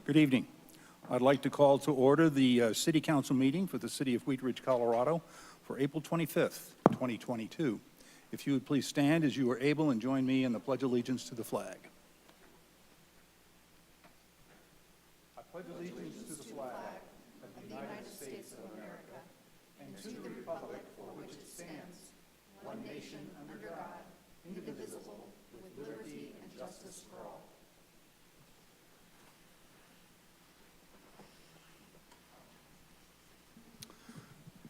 Good evening. I'd like to call to order the City Council meeting for the City of Wheat Ridge, Colorado for April 25th, 2022. If you would please stand as you are able and join me in the Pledge of Allegiance to the flag. I pledge allegiance to the flag of the United States of America and to the republic for which it stands, one nation under God, indivisible, with liberty and justice for all.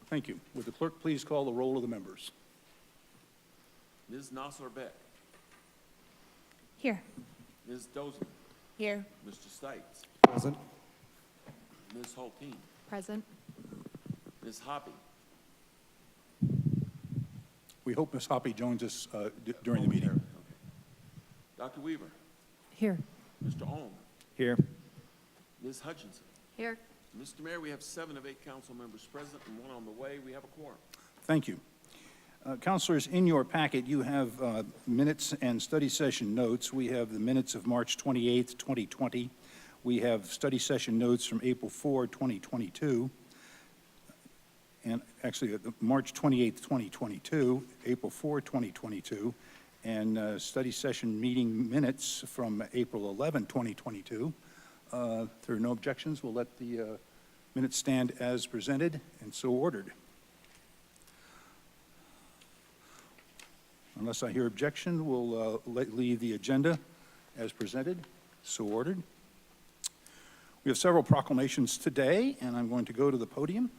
Thank you. Would the clerk please call the roll of the members? Ms. Nasser-Beck. Here. Ms. Dozeman. Here. Mr. Stites. Present. Ms. Hulteen. Present. Ms. Hoppy. We hope Ms. Hoppy joins us during the meeting. Okay. Dr. Weaver. Here. Mr. Ohm. Here. Ms. Hutchinson. Here. Mr. Mayor, we have 7 of 8 council members present and 1 on the way. We have a quorum. Thank you. Councilors, in your packet, you have minutes and study session notes. We have the minutes of March 28th, 2020. We have study session notes from April 4, 2022. And actually, March 28th, 2022, April 4, 2022, and study session meeting minutes from April 11, 2022. If there are no objections, we'll let the minutes stand as presented and so ordered. Unless I hear objection, we'll leave the agenda as presented, so ordered. We have several proclamations today, and I'm going to go to the podium,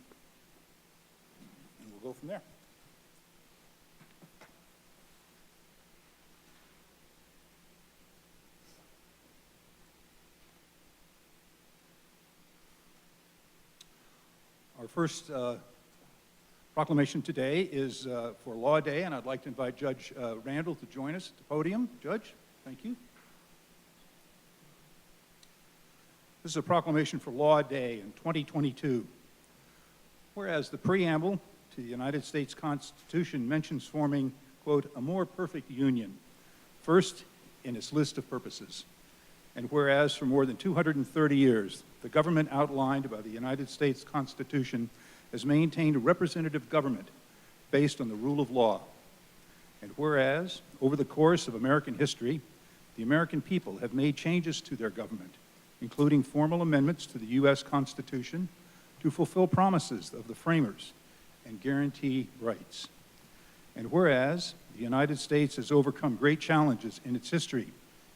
and we'll go from there. Our first proclamation today is for Law Day, and I'd like to invite Judge Randall to join us at the podium. Judge, thank you. This is a proclamation for Law Day in 2022. Whereas the preamble to the United States Constitution mentions forming, quote, a more perfect union, first in its list of purposes. And whereas for more than 230 years, the government outlined by the United States Constitution has maintained a representative government based on the rule of law. And whereas, over the course of American history, the American people have made changes to their government, including formal amendments to the U.S. Constitution to fulfill promises of the framers and guarantee rights. And whereas, the United States has overcome great challenges in its history,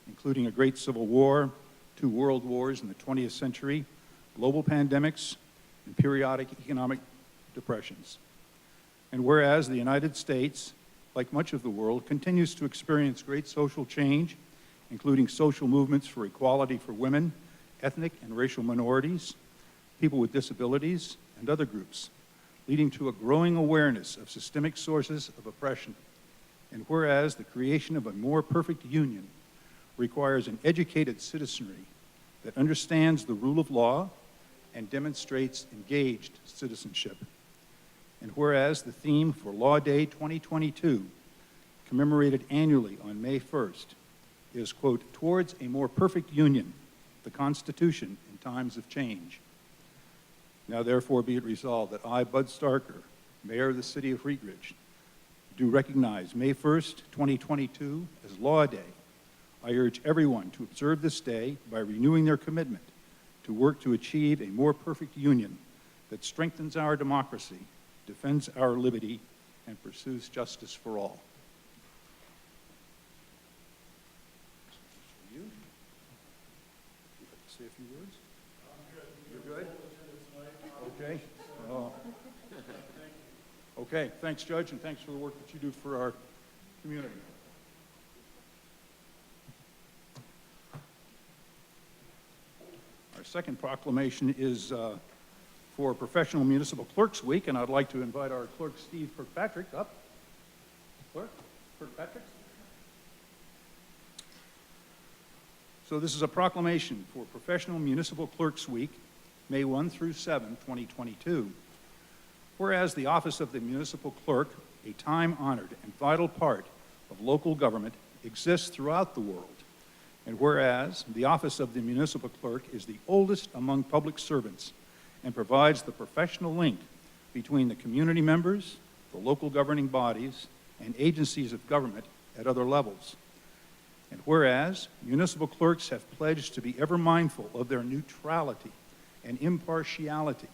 including a great civil war, 2 world wars in the 20th century, global pandemics, and periodic economic depressions. And whereas the United States, like much of the world, continues to experience great social change, including social movements for equality for women, ethnic and racial minorities, people with disabilities, and other groups, leading to a growing awareness of systemic sources of oppression. And whereas the creation of a more perfect union requires an educated citizenry that understands the rule of law and demonstrates engaged citizenship. And whereas the theme for Law Day 2022, commemorated annually on May 1st, is, quote, towards a more perfect union, the Constitution in times of change. Now therefore be it resolved that I, Bud Starker, Mayor of the City of Wheat Ridge, do recognize May 1st, 2022 as Law Day. I urge everyone to observe this day by renewing their commitment to work to achieve a more perfect union that strengthens our democracy, defends our liberty, and pursues justice for all. You? Would you like to say a few words? You're good? Okay. Okay, thanks, Judge, and thanks for the work that you do for our community. Our second proclamation is for Professional Municipal Clerks Week, and I'd like to invite our clerk, Steve Kirkpatrick, up. Clerk Kirkpatrick. So this is a proclamation for Professional Municipal Clerks Week, May 1 through 7, 2022. Whereas the office of the municipal clerk, a time-honored and vital part of local government, exists throughout the world And whereas the office of the municipal clerk is the oldest among public servants and provides the professional link between the community members, the local governing bodies, and agencies of government at other levels. And whereas municipal clerks have pledged to be ever mindful of their neutrality and impartiality,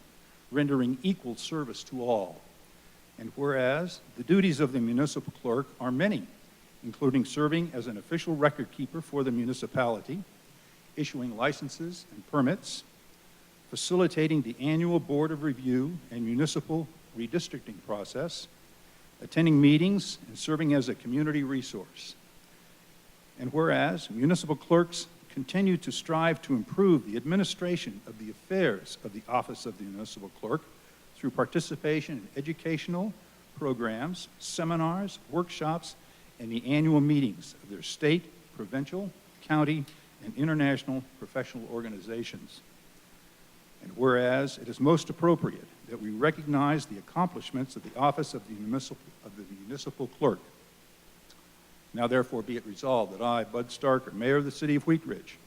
rendering equal service to all. And whereas the duties of the municipal clerk are many, including serving as an official record keeper for the municipality, issuing licenses and permits, facilitating the annual Board of Review and municipal redistricting process, attending meetings, and serving as a community resource. And whereas municipal clerks continue to strive to improve the administration of the affairs of the office of the municipal clerk through participation in educational programs, seminars, workshops, and the annual meetings of their state, provincial, county, and international professional organizations. And whereas it is most appropriate that we recognize the accomplishments of the office of the municipal clerk. Now therefore be it resolved that I, Bud Starker, Mayor of the City of Wheat Ridge,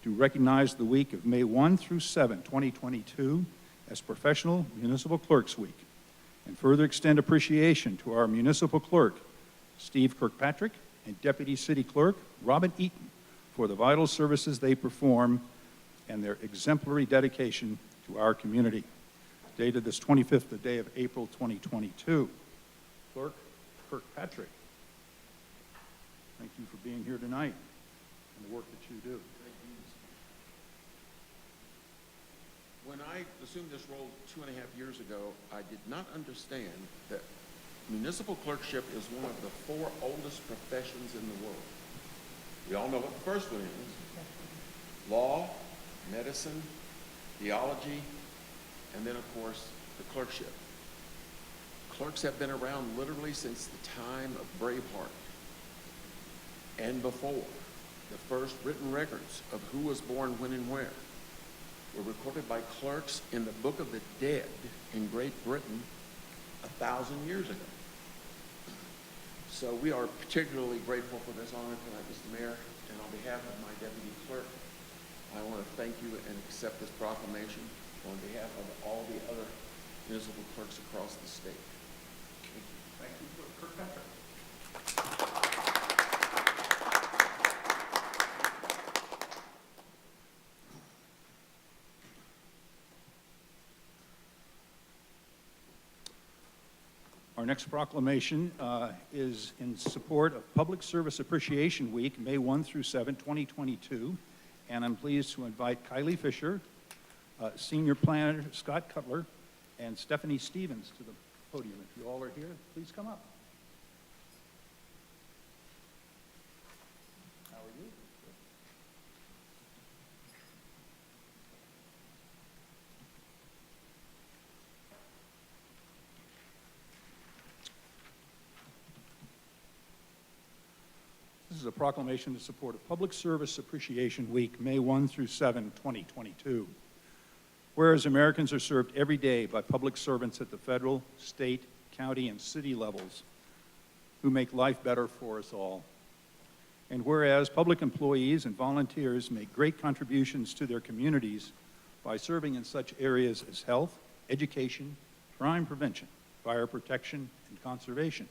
do recognize the week of May 1 through 7, 2022 as Professional Municipal Clerks Week, and further extend appreciation to our municipal clerk, Steve Kirkpatrick, and Deputy City Clerk, Robin Eaton, for the vital services they perform and their exemplary dedication to our community. Dated this 25th day of April 2022. Clerk Kirkpatrick, thank you for being here tonight and the work that you do. Thank you. When I assumed this role 2.5 years ago, I did not understand that municipal clerkship is one of the 4 oldest professions in the world. We all know what the first one is: law, medicine, theology, and then, of course, the clerkship. Clerks have been around literally since the time of Braveheart and before. The first written records of who was born when and where were recorded by clerks in the Book of the Dead in Great Britain 1,000 years ago. So we are particularly grateful for this honor tonight, Mr. Mayor, and on behalf of my deputy clerk, I want to thank you and accept this proclamation on behalf of all the other municipal clerks across the state. Thank you, Kirkpatrick. Our next proclamation is in support of Public Service Appreciation Week, May 1 through 7, 2022. And I'm pleased to invite Kylie Fisher, Senior Planner Scott Cutler, and Stephanie Stevens to the podium. If you all are here, please come up. How are you? This is a proclamation in support of Public Service Appreciation Week, May 1 through 7, 2022. Whereas Americans are served every day by public servants at the federal, state, county, and city levels who make life better for us all. And whereas public employees and volunteers make great contributions to their communities by serving in such areas as health, education, crime prevention, fire protection, and conservation.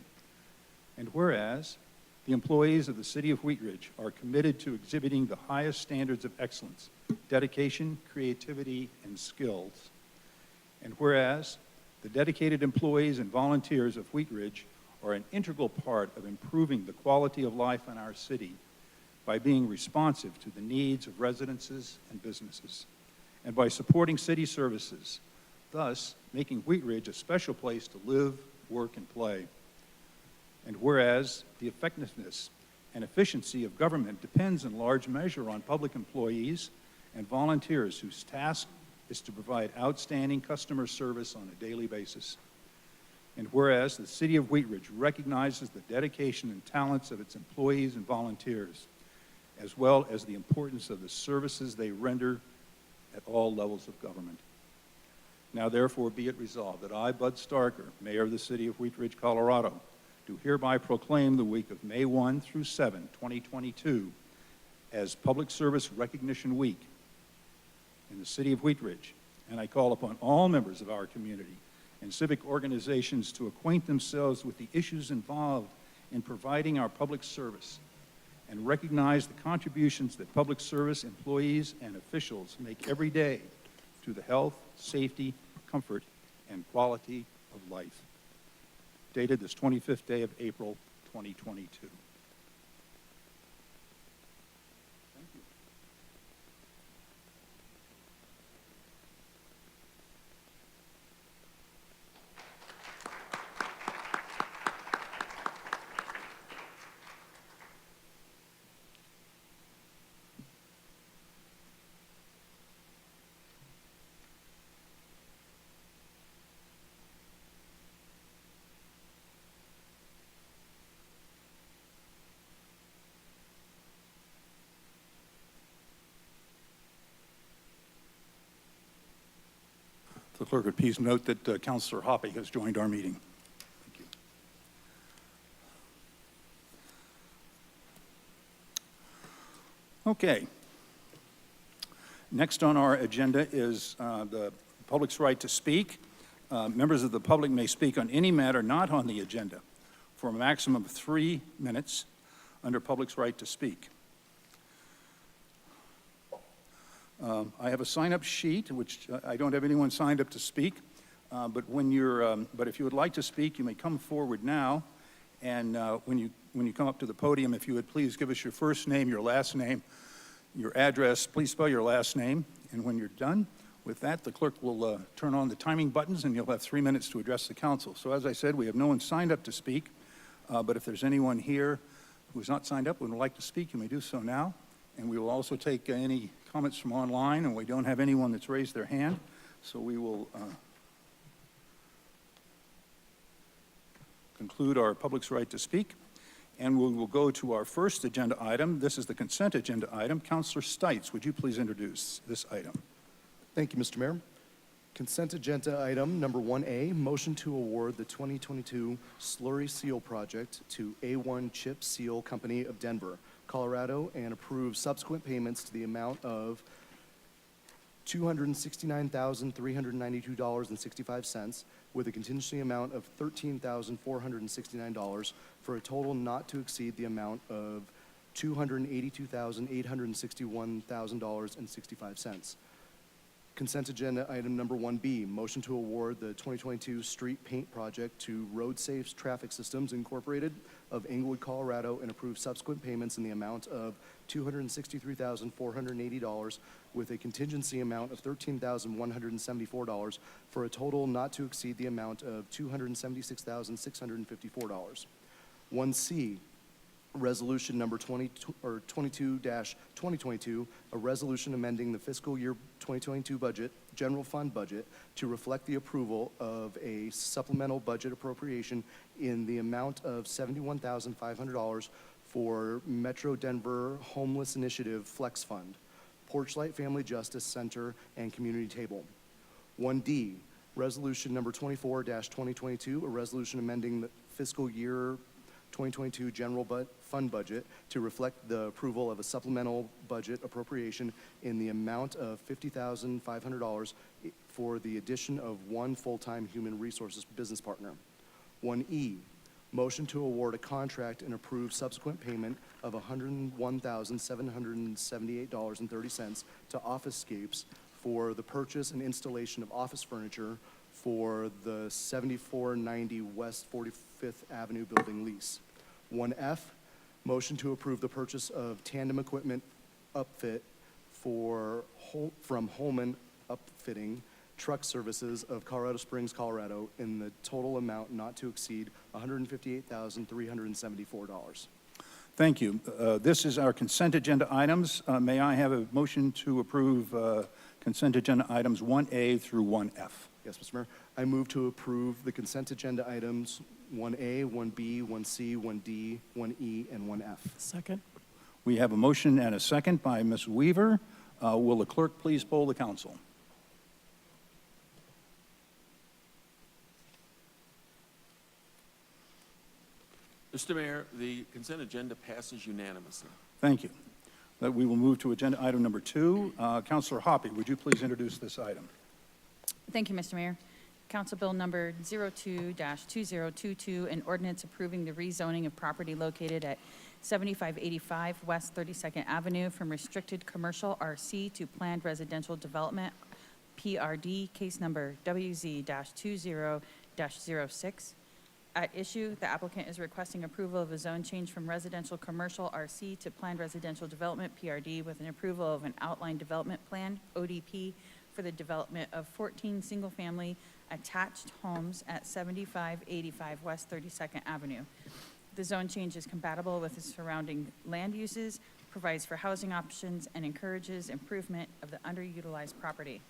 And whereas the employees of the City of Wheat Ridge are committed to exhibiting the highest standards of excellence, dedication, creativity, and skills. And whereas the dedicated employees and volunteers of Wheat Ridge are an integral part of improving the quality of life in our city by being responsive to the needs of residences and businesses, and by supporting city services, thus making Wheat Ridge a special place to live, work, and play. And whereas the effectiveness and efficiency of government depends in large measure on public employees and volunteers whose task is to provide outstanding customer service on a daily basis. And whereas the City of Wheat Ridge recognizes the dedication and talents of its employees and volunteers, as well as the importance of the services they render at all levels of government. Now therefore be it resolved that I, Bud Starker, Mayor of the City of Wheat Ridge, Colorado, do hereby proclaim the week of May 1 through 7, 2022 as Public Service Recognition Week in the city of Wheat Ridge, and I call upon all members of our community and civic organizations to acquaint themselves with the issues involved in providing our public service and recognize the contributions that public service employees and officials make every day to the health, safety, comfort, and quality of life. Dated this 25th day of April, 2022. Thank you. The clerk would please note that Councilor Hoppe has joined our meeting. Thank you. Okay. Next on our agenda is the public's right to speak. Members of the public may speak on any matter not on the agenda for a maximum of 3 minutes under public's right to speak. I have a sign-up sheet, which I don't have anyone signed up to speak, but if you would like to speak, you may come forward now, and when you come up to the podium, if you would please give us your first name, your last name, your address, please spell your last name, and when you're done with that, the clerk will turn on the timing buttons, and you'll have 3 minutes to address the council. So as I said, we have no one signed up to speak, but if there's anyone here who is not signed up and would like to speak, you may do so now. And we will also take any comments from online, and we don't have anyone that's raised their hand, so we will conclude our public's right to speak, and we will go to our first agenda item. This is the consent agenda item. Councilor Stites, would you please introduce this item? Thank you, Mr. Mayor. Consent agenda item number 1A, motion to award the 2022 Slurry Seal Project to A1 Chip Seal Company of Denver, Colorado, and approve subsequent payments to the amount of $269,392.65 with a contingency amount of $13,469 for a total not to exceed the amount of $282,861.65. Consent agenda item number 1B, motion to award the 2022 street paint project to Road Safe Traffic Systems Incorporated of Englewood, Colorado, and approve subsequent payments in the amount of $263,480 with a contingency amount of $13,174 for a total not to exceed the amount of $276,654. 1C, Resolution number 22-2022, a resolution amending the fiscal year 2022 budget, general fund budget, to reflect the approval of a supplemental budget appropriation in the amount of $71,500 for Metro Denver Homeless Initiative Flex Fund, Porchlight Family Justice Center, and Community Table. 1D, Resolution number 24-2022, a resolution amending the fiscal year 2022 general fund budget to reflect the approval of a supplemental budget appropriation in the amount of $50,500 for the addition of one full-time human resources business partner. 1E, motion to award a contract and approve subsequent payment of $101,778.30 to Officescapes for the purchase and installation of office furniture for the 7490 West 45th Avenue building lease. 1F, motion to approve the purchase of tandem equipment upfit from Holman Upfitting Truck Services of Colorado Springs, Colorado, in the total amount not to exceed $158,374. Thank you. This is our consent agenda items. May I have a motion to approve consent agenda items 1A through 1F? Yes, Mr. Mayor. I move to approve the consent agenda items 1A, 1B, 1C, 1D, 1E, and 1F. Second. We have a motion and a second by Ms. Weaver. Will the clerk please poll the council? Mr. Mayor, the consent agenda passes unanimously. Thank you. that we will move to agenda item number 2. Councilor Hoppe, would you please introduce this item? Thank you, Mr. Mayor. Council Bill Number 02-2022, an ordinance approving the rezoning of property located at 7585 West 32nd Avenue from restricted commercial RC to planned residential development, PRD, case number WZ-20-06. At issue, the applicant is requesting approval of a zone change from residential commercial RC to planned residential development, PRD, with an approval of an outline development plan, ODP, for the development of 14 single-family attached homes at 7585 West 32nd Avenue. The zone change is compatible with the surrounding land uses, provides for housing options, and encourages improvement of the underutilized property.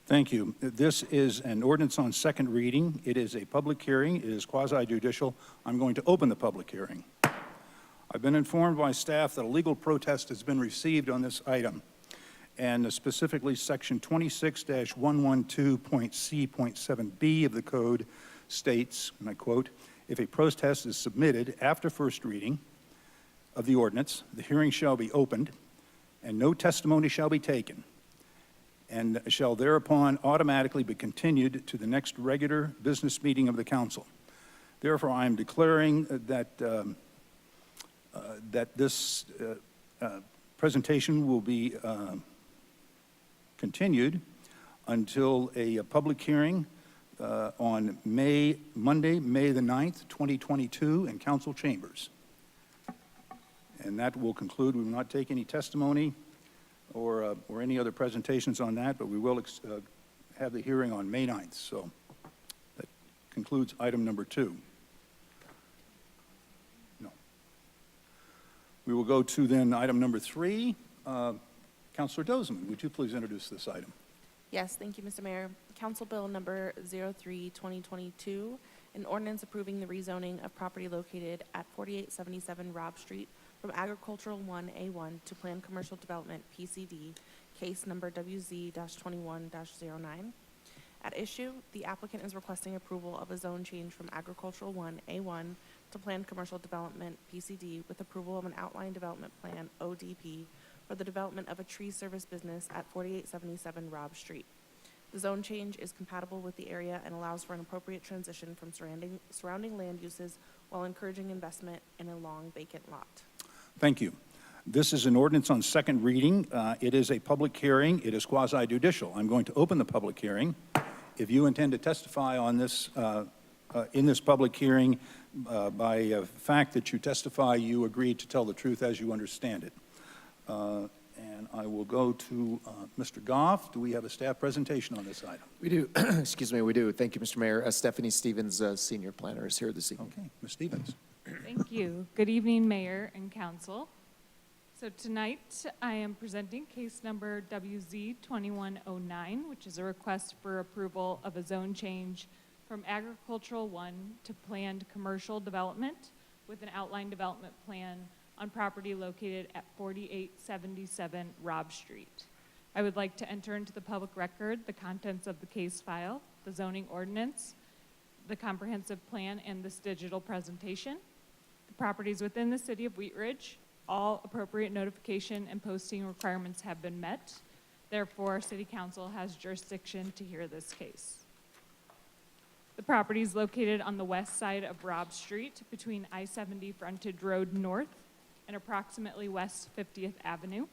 Thank you. This is an ordinance on second reading. It is a public hearing. It is quasi-judicial. I'm going to open the public hearing. I've been informed by staff that a legal protest has been received on this item, and specifically Section 26-112.C.7b of the code states, and I quote, "If a protest is submitted after first reading of the ordinance, the hearing shall be opened, and no testimony shall be taken, and shall thereupon automatically be continued to the next regular business meeting of the council. Therefore, I am declaring that this presentation will be continued until a public hearing on Monday, May the 9th, 2022, in council chambers. And that will conclude. We will not take any testimony or any other presentations on that, but we will have the hearing on May 9th. So that concludes item number 2. No. We will go to then item number 3. Councilor Dozeman, would you please introduce this item? Yes, thank you, Mr. Mayor. Council Bill Number 03-2022, an ordinance approving the rezoning of property located at 4877 Robb Street from Agricultural 1A1 to Planned Commercial Development, PCD, case number WZ-21-09. At issue, the applicant is requesting approval of a zone change from Agricultural 1A1 to Planned Commercial Development, PCD, with approval of an outline development plan, ODP, for the development of a tree service business at 4877 Robb Street. The zone change is compatible with the area and allows for an appropriate transition from surrounding land uses while encouraging investment in a long vacant lot. Thank you. This is an ordinance on second reading. It is a public hearing. It is quasi-judicial. I'm going to open the public hearing. If you intend to testify on this, in this public hearing, by fact that you testify, you agree to tell the truth as you understand it. And I will go to Mr. Goff. Do we have a staff presentation on this item? We do. Excuse me, we do. Thank you, Mr. Mayor. Stephanie Stevens, Senior Planner, is here this evening. Okay, Ms. Stevens. Thank you. Good evening, Mayor and Council. So tonight, I am presenting case number WZ-2109, which is a request for approval of a zone change from Agricultural 1 to Planned Commercial Development with an outline development plan on property located at 4877 Robb Street. I would like to enter into the public record the contents of the case file, the zoning ordinance, the comprehensive plan, and this digital presentation. The properties within the city of Wheat Ridge, all appropriate notification and posting requirements have been met. Therefore, City Council has jurisdiction to hear this case. The property is located on the west side of Robb Street between I-70 Frontage Road North and approximately West 50th Avenue.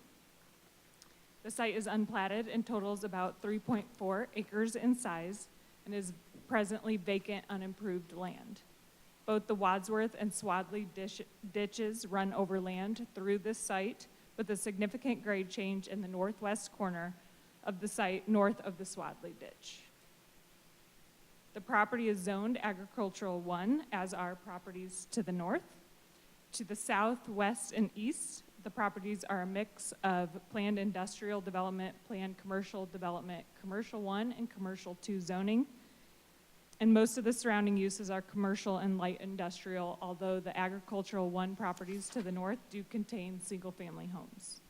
The site is unplatted and totals about 3.4 acres in size and is presently vacant, unimproved land. Both the Wadsworth and Swadley ditches run over land through this site with a significant grade change in the northwest corner of the site north of the Swadley ditch. The property is zoned Agricultural 1, as are properties to the north. To the south, west, and east, the properties are a mix of planned industrial development, planned commercial development, Commercial 1 and Commercial 2 zoning. And most of the surrounding uses are commercial and light industrial, although the Agricultural 1 properties to the north do contain single-family homes.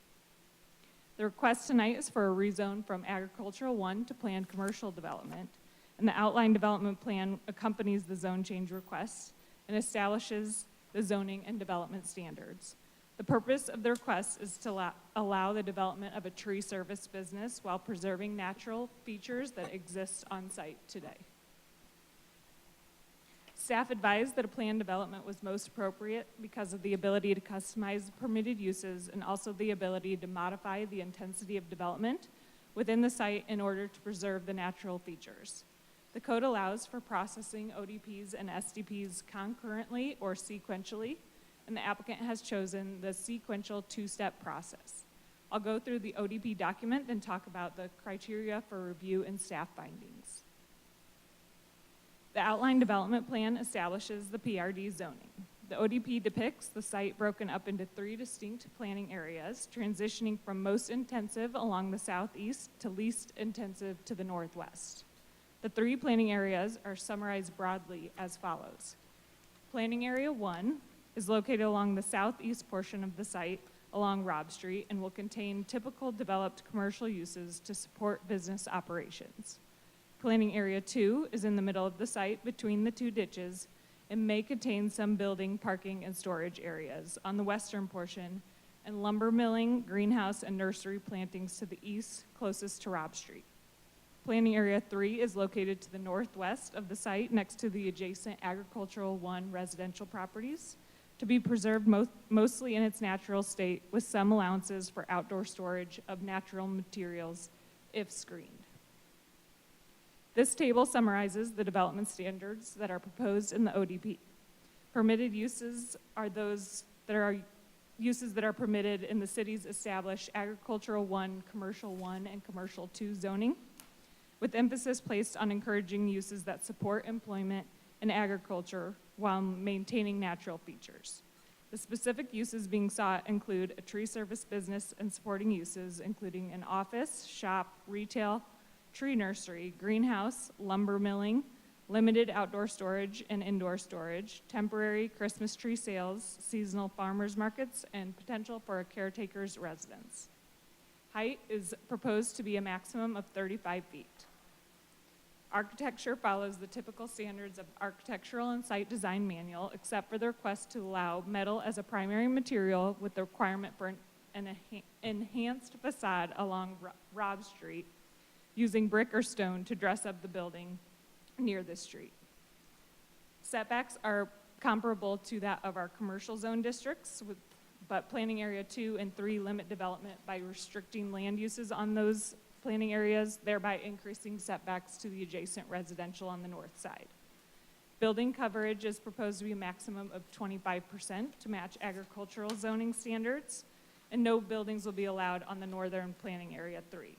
The request tonight is for a rezone from Agricultural 1 to planned commercial development, and the outline development plan accompanies the zone change request and establishes the zoning and development standards. The purpose of the request is to allow the development of a tree service business while preserving natural features that exist on site today. Staff advised that a planned development was most appropriate because of the ability to customize permitted uses and also the ability to modify the intensity of development within the site in order to preserve the natural features. The code allows for processing ODPs and SDPs concurrently or sequentially, and the applicant has chosen the sequential two-step process. I'll go through the ODP document and talk about the criteria for review and staff findings. The outline development plan establishes the PRD zoning. The ODP depicts the site broken up into 3 distinct planning areas, transitioning from most intensive along the southeast to least intensive to the northwest. The 3 planning areas are summarized broadly as follows. Planning Area 1 is located along the southeast portion of the site along Robb Street and will contain typical developed commercial uses to support business operations. Planning Area 2 is in the middle of the site between the 2 ditches and may contain some building, parking, and storage areas on the western portion and lumber milling, greenhouse, and nursery plantings to the east closest to Robb Street. Planning Area 3 is located to the northwest of the site next to the adjacent Agricultural 1 residential properties to be preserved mostly in its natural state with some allowances for outdoor storage of natural materials if screened. This table summarizes the development standards that are proposed in the ODP. Permitted uses are those that are uses that are permitted in the city's established Agricultural 1, Commercial 1, and Commercial 2 zoning, with emphasis placed on encouraging uses that support employment and agriculture while maintaining natural features. The specific uses being sought include a tree service business and supporting uses, including an office, shop, retail, tree nursery, greenhouse, lumber milling, limited outdoor storage and indoor storage, temporary Christmas tree sales, seasonal farmers markets, and potential for a caretaker's residence. Height is proposed to be a maximum of 35 feet. Architecture follows the typical standards of Architectural and Site Design Manual, except for the request to allow metal as a primary material with the requirement for an enhanced facade along Robb Street, using brick or stone to dress up the building near the street. Setbacks are comparable to that of our commercial zone districts, but Planning Area 2 and 3 limit development by restricting land uses on those planning areas, thereby increasing setbacks to the adjacent residential on the north side. Building coverage is proposed to be a maximum of 25% to match agricultural zoning standards, and no buildings will be allowed on the northern Planning Area 3.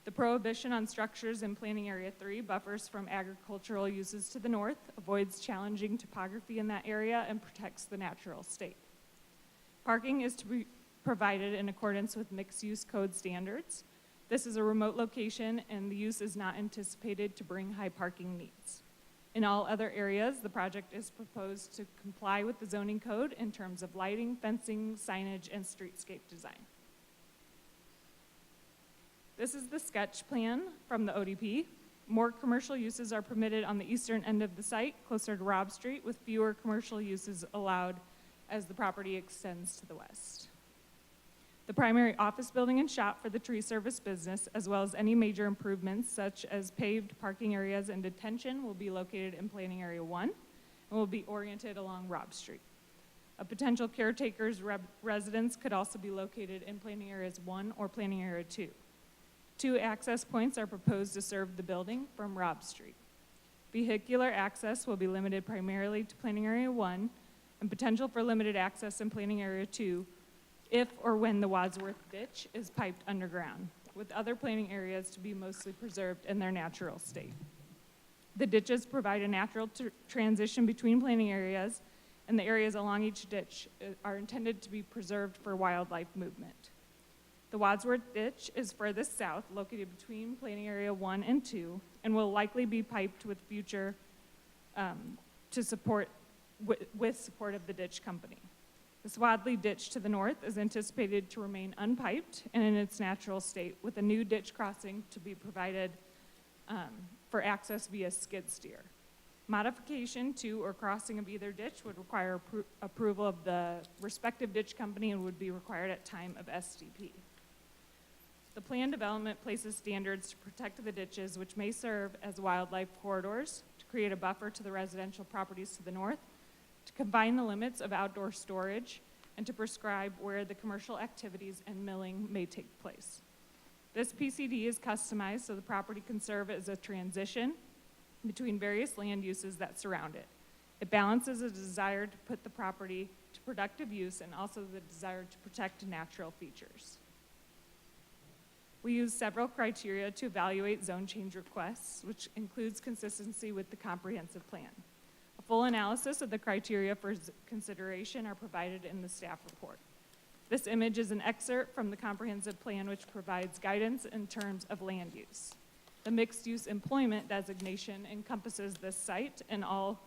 The prohibition on structures in Planning Area 3 buffers from agricultural uses to the north, avoids challenging topography in that area, and protects the natural state. Parking is to be provided in accordance with mixed-use code standards. This is a remote location, and the use is not anticipated to bring high parking needs. In all other areas, the project is proposed to comply with the zoning code in terms of lighting, fencing, signage, and streetscape design. This is the sketch plan from the ODP. More commercial uses are permitted on the eastern end of the site, closer to Robb Street, with fewer commercial uses allowed as the property extends to the west. The primary office building and shop for the tree service business, as well as any major improvements such as paved parking areas and detention, will be located in Planning Area 1 and will be oriented along Robb Street. A potential caretaker's residence could also be located in Planning Areas 1 or Planning Area 2. 2 access points are proposed to serve the building from Robb Street. Vehicular access will be limited primarily to Planning Area 1 and potential for limited access in Planning Area 2 if or when the Wadsworth Ditch is piped underground, with other planning areas to be mostly preserved in their natural state. The ditches provide a natural transition between planning areas, and the areas along each ditch are intended to be preserved for wildlife movement. The Wadsworth Ditch is furthest south, located between Planning Area 1 and 2, and will likely be piped with future with support of the ditch company. The Swadley Ditch to the north is anticipated to remain unpiped and in its natural state, with a new ditch crossing to be provided for access via skid steer. Modification to or crossing of either ditch would require approval of the respective ditch company and would be required at time of SDP. The plan development places standards to protect the ditches, which may serve as wildlife corridors, to create a buffer to the residential properties to the north, to combine the limits of outdoor storage, and to prescribe where the commercial activities and milling may take place. This PCD is customized so the property can serve as a transition between various land uses that surround it. It balances a desire to put the property to productive use and also the desire to protect natural features. We use several criteria to evaluate zone change requests, which includes consistency with the comprehensive plan. A full analysis of the criteria for consideration are provided in the staff report. This image is an excerpt from the comprehensive plan, which provides guidance in terms of land use. The mixed-use employment designation encompasses this site and all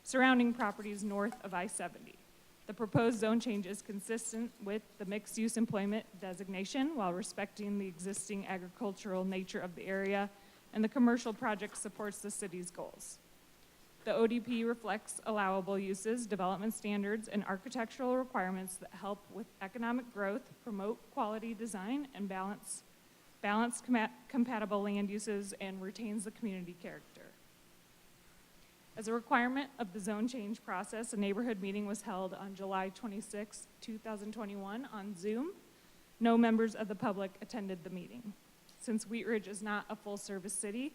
surrounding properties north of I-70. The proposed zone change is consistent with the mixed-use employment designation while respecting the existing agricultural nature of the area, and the commercial project supports the city's goals. The ODP reflects allowable uses, development standards, and architectural requirements that help with economic growth, promote quality design, and balance compatible land uses, and retains the community character. As a requirement of the zone change process, a neighborhood meeting was held on July 26, 2021 on Zoom. No members of the public attended the meeting. Since Wheat Ridge is not a full-service city,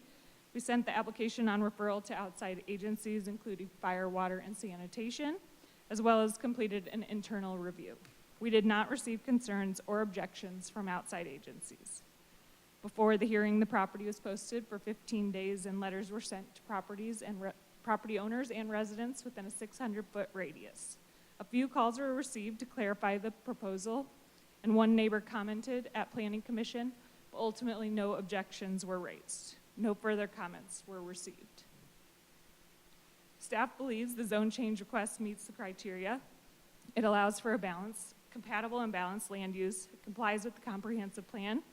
we sent the application on referral to outside agencies, including fire, water, and sanitation, as well as completed an internal review. We did not receive concerns or objections from outside agencies. Before the hearing, the property was posted for 15 days, and letters were sent to property owners and residents within a 600-foot radius. A few calls were received to clarify the proposal, and one neighbor commented at Planning Commission, but ultimately no objections were raised. No further comments were received. Staff believes the zone change request meets the criteria. It allows for a compatible and balanced land use, it complies with the comprehensive plan,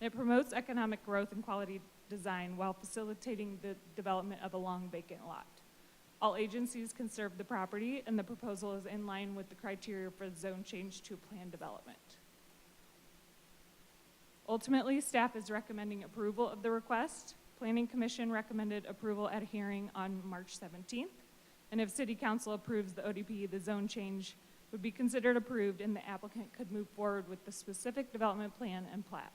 and it promotes economic growth and quality design while facilitating the development of a long vacant lot. All agencies can serve the property, and the proposal is in line with the criteria for the zone change to plan development. Ultimately, staff is recommending approval of the request. Planning Commission recommended approval at a hearing on March 17th, and if City Council approves the ODP, the zone change would be considered approved, and the applicant could move forward with the specific development plan and plat.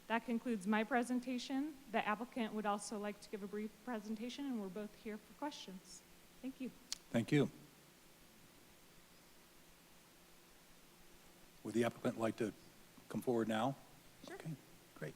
That concludes my presentation. The applicant would also like to give a brief presentation, and we're both here for questions. Thank you. Thank you. Would the applicant like to come forward now? Sure. Okay, great.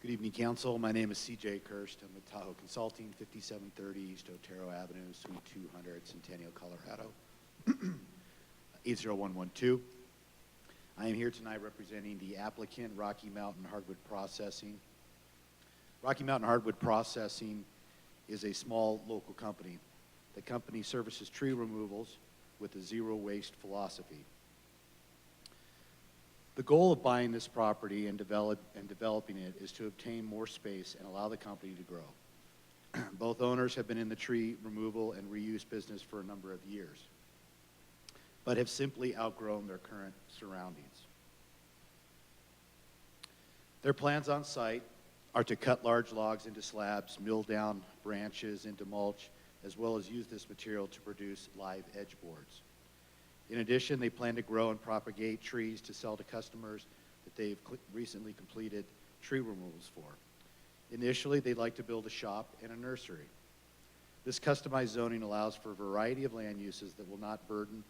Good evening, Council. My name is C.J. Kirst. I'm with Tahoe Consulting, 5730 East Otero Avenue, Suite 200, Centennial, Colorado, 80112. I am here tonight representing the applicant, Rocky Mountain Hardwood Processing. Rocky Mountain Hardwood Processing is a small local company. The company services tree removals with a zero waste philosophy. The goal of buying this property and developing it is to obtain more space and allow the company to grow. Both owners have been in the tree removal and reuse business for a number of years, but have simply outgrown their current surroundings. Their plans on site are to cut large logs into slabs, mill down branches into mulch, as well as use this material to produce live edge boards. In addition, they plan to grow and propagate trees to sell to customers that they've recently completed tree removals for. Initially, they'd like to build a shop and a nursery. This customized zoning allows for a variety of land uses that will not burden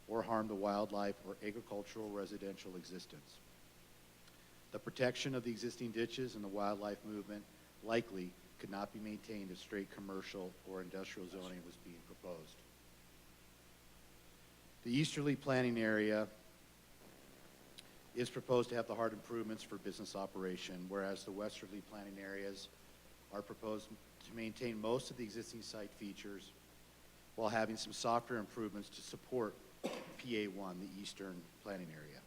or harm the wildlife or agricultural residential existence. The protection of the existing ditches and the wildlife movement likely could not be maintained if straight commercial or industrial zoning was being proposed. The easterly planning area is proposed to have the hard improvements for business operation, whereas the westerly planning areas are proposed to maintain most of the existing site features while having some softer improvements to support PA1, the eastern planning area.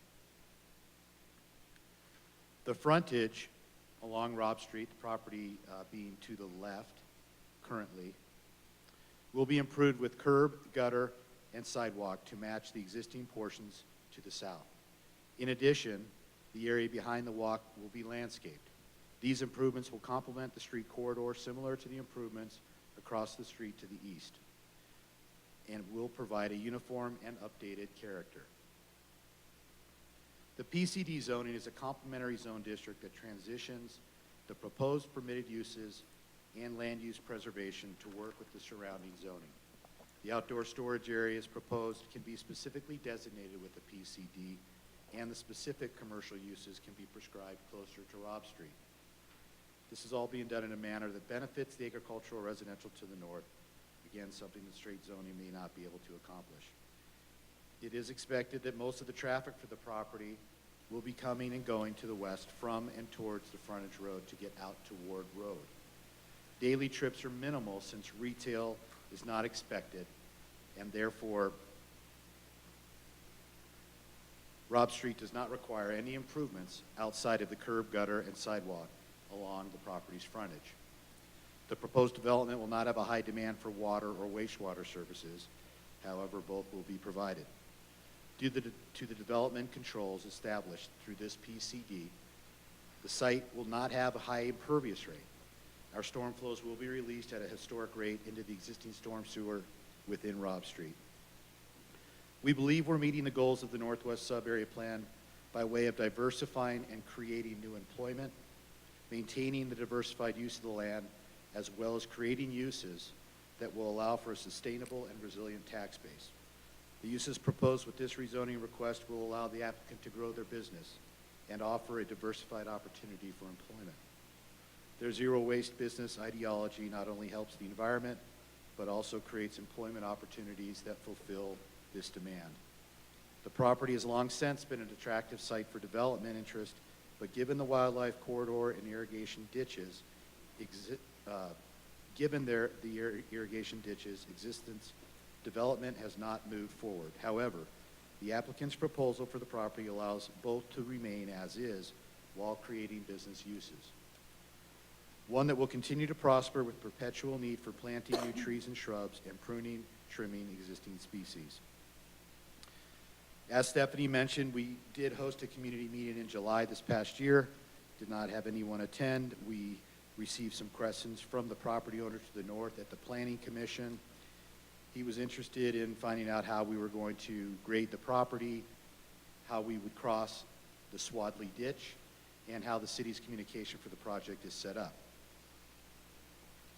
The frontage along Robb Street, the property being to the left currently, will be improved with curb, gutter, and sidewalk to match the existing portions to the south. In addition, the area behind the walk will be landscaped. These improvements will complement the street corridor similar to the improvements across the street to the east, and will provide a uniform and updated character. The Pcd zoning is a complementary zone district that transitions the proposed permitted uses and land use preservation to work with the surrounding zoning. The outdoor storage areas proposed can be specifically designated with the PCD, and the specific commercial uses can be prescribed closer to Robb Street. This is all being done in a manner that benefits the agricultural residential to the north, again, something that straight zoning may not be able to accomplish. It is expected that most of the traffic for the property will be coming and going to the west from and towards the frontage road to get out to Ward Road. Daily trips are minimal since retail is not expected, and therefore Robb Street does not require any improvements outside of the curb, gutter, and sidewalk along the property's frontage. The proposed development will not have a high demand for water or wastewater services. However, both will be provided. Due to the development controls established through this PCD, the site will not have a high impervious rate. Our storm flows will be released at a historic rate into the existing storm sewer within Robb Street. We believe we're meeting the goals of the Northwest Sub-Area Plan by way of diversifying and creating new employment, maintaining the diversified use of the land, as well as creating uses that will allow for a sustainable and resilient tax base. The uses proposed with this rezoning request will allow the applicant to grow their business and offer a diversified opportunity for employment. Their zero waste business ideology not only helps the environment, but also creates employment opportunities that fulfill this demand. The property has long since been an attractive site for development interest, but given the wildlife corridor and irrigation ditches, irrigation ditches existence, development has not moved forward. However, the applicant's proposal for the property allows both to remain as is while creating business uses. One that will continue to prosper with perpetual need for planting new trees and shrubs and pruning, trimming existing species. As Stephanie mentioned, we did host a community meeting in July this past year. Did not have anyone attend. We received some questions from the property owner to the north at the Planning Commission. He was interested in finding out how we were going to grade the property, how we would cross the Swadley Ditch, and how the city's communication for the project is set up.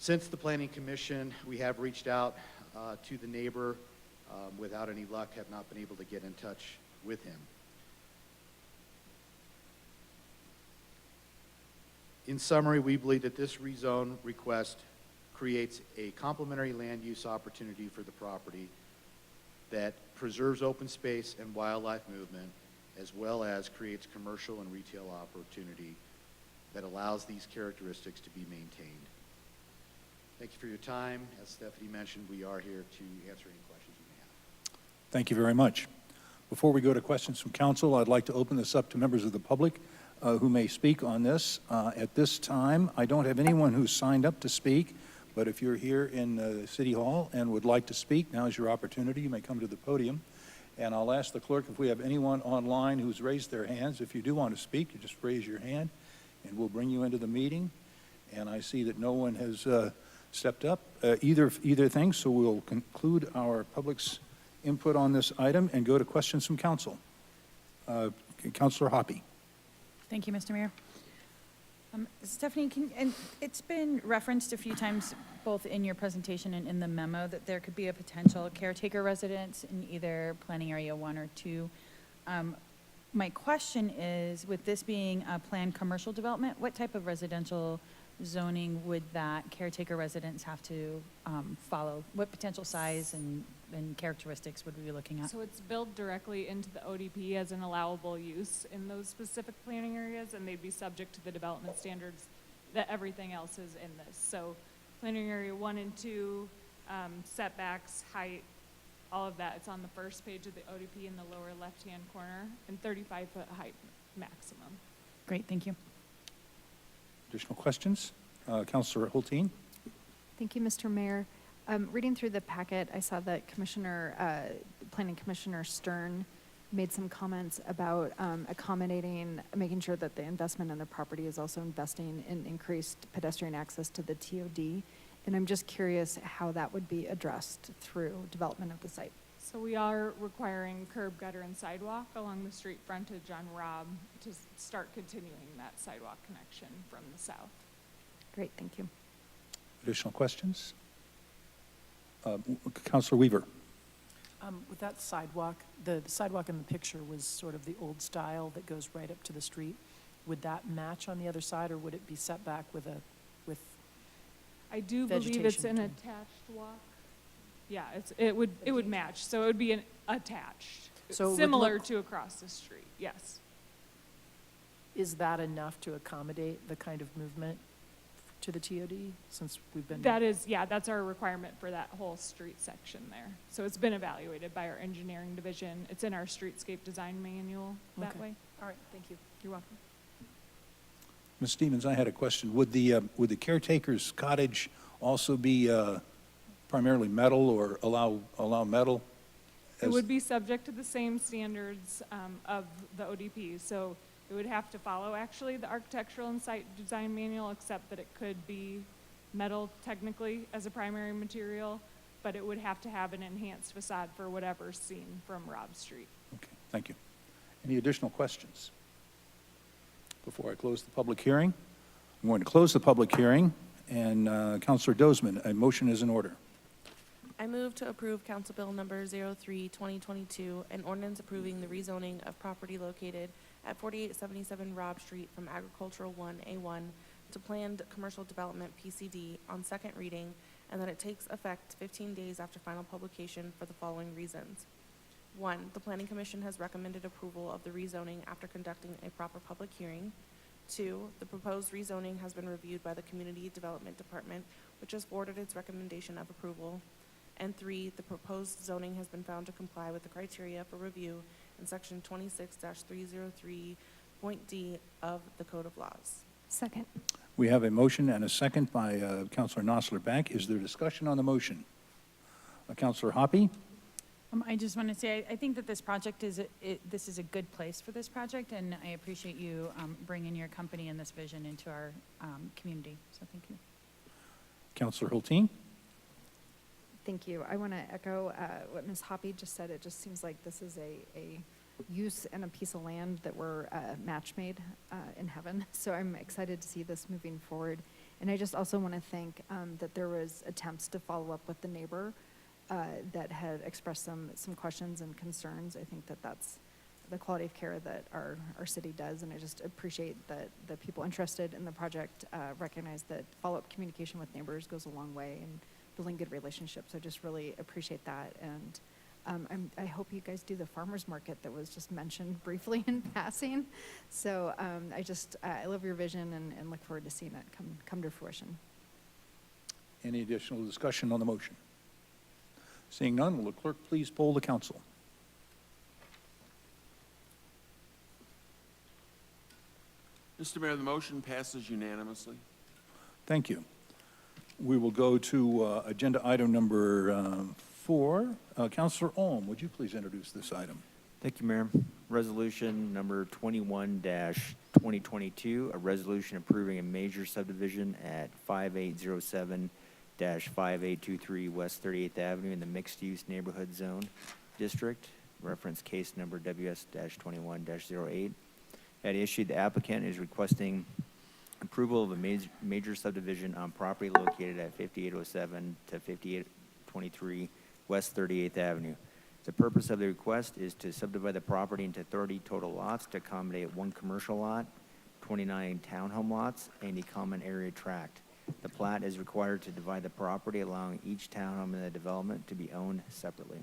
Since the Planning Commission, we have reached out to the neighbor. Without any luck, have not been able to get in touch with him. In summary, we believe that this rezone request creates a complementary land use opportunity for the property that preserves open space and wildlife movement, as well as creates commercial and retail opportunity that allows these characteristics to be maintained. Thank you for your time. As Stephanie mentioned, we are here to answer any questions you may have. Thank you very much. Before we go to questions from council, I'd like to open this up to members of the public who may speak on this. At this time, I don't have anyone who's signed up to speak, but if you're here in City Hall and would like to speak, now is your opportunity. You may come to the podium. And I'll ask the clerk if we have anyone online who's raised their hands. If you do want to speak, you just raise your hand, and we'll bring you into the meeting. And I see that no one has stepped up, either thing, so we'll conclude our public's input on this item and go to questions from council. Councilor Hoppy. Thank you, Mr. Mayor. Stephanie, and it's been referenced a few times, both in your presentation and in the memo, that there could be a potential caretaker residence in either planning area 1 or 2. My question is, with this being a planned commercial development, what type of residential zoning would that caretaker residence have to follow? What potential size and characteristics would we be looking at? So it's built directly into the ODP as an allowable use in those specific planning areas, and they'd be subject to the development standards that everything else is in this. So planning area 1 and 2, setbacks, height, all of that. It's on the first page of the ODP in the lower left-hand corner, and 35-foot height maximum. Great, thank you. Additional questions? Councilor Hulteen? Thank you, Mr. Mayor. Reading through the packet, I saw that Planning Commissioner Stern made some comments about accommodating, making sure that the investment in the property is also investing in increased pedestrian access to the TOD. And I'm just curious how that would be addressed through development of the site. So we are requiring curb, gutter, and sidewalk along the street frontage on Robb to start continuing that sidewalk connection from the south. Great, thank you. Additional questions? Councilor Weaver? With that sidewalk, the sidewalk in the picture was sort of the old style that goes right up to the street. Would that match on the other side, or would it be set back with I do believe it's an Vegetation attached walk. Yeah, it would match, so it would be an attached, So it would similar look- to across the street, yes. is that enough to accommodate the kind of movement to the TOD, since we've been? That is, yeah, that's our requirement for that whole street section there. So it's been evaluated by our engineering division. It's in our streetscape design manual that Okay. way. All right, thank you. You're welcome. Ms. Stevens, I had a question. Would the caretaker's cottage also be primarily metal or allow metal? It would be subject to the same standards of the ODP. So it would have to follow actually the architectural and site design manual, except that it could be metal technically as a primary material, but it would have to have an enhanced facade for whatever's seen from Robb Street. Okay, thank you. Any additional questions? Before I close the public hearing, I'm going to close the public hearing, and Councilor Dozeman, a motion is in order. I move to approve Council Bill Number 03-2022, an ordinance approving the rezoning of property located at 4877 Robb Street from Agricultural 1A1 to Planned Commercial Development PCD on second reading, and that it takes effect 15 days after final publication for the following reasons. 1, the Planning Commission has recommended approval of the rezoning after conducting a proper public hearing. 2, the proposed rezoning has been reviewed by the Community Development Department, which has forwarded its recommendation of approval. And 3, the proposed zoning has been found to comply with the criteria for review in Section 26-303.d of the Code of Laws. Second. We have a motion and a second by Councilor Nosler-Back. Is there discussion on the motion? Councilor Hoppe? I just want to say, I think that this project this is a good place for this project, and I appreciate you bringing your company and this vision into our community, so thank you. Councilor Hulteen? Thank you. I want to echo what Ms. Hoppe just said. It just seems like this is a use and a piece of land that were match made in heaven. So I'm excited to see this moving forward. And I just also want to thank that there was attempts to follow up with the neighbor that had expressed some questions and concerns. I think that that's the quality of care that our city does, and I just appreciate that the people interested in the project recognize that follow-up communication with neighbors goes a long way in building good relationships. I just really appreciate that, and I hope you guys do the farmers market that was just mentioned briefly in passing. So I love your vision and look forward to seeing it come to fruition. Any additional discussion on the motion? Seeing none, will the clerk please poll the council? Mr. Mayor, the motion passes unanimously. Thank you. We will go to agenda item number 4. Councilor Ohm, would you please introduce this item? Thank you, Mayor. Resolution number 21-2022, a resolution approving a major subdivision at 5807-5823 West 38th Avenue in the mixed-use neighborhood zone district, reference case number WS-21-08. At issue, the applicant is requesting approval of a major subdivision on property located at 5807 to 5823 West 38th Avenue. The purpose of the request is to subdivide the property into 30 total lots to accommodate one commercial lot, 29 townhome lots and a common area tract. The plat is required to divide the property, allowing each townhome in the development to be owned separately.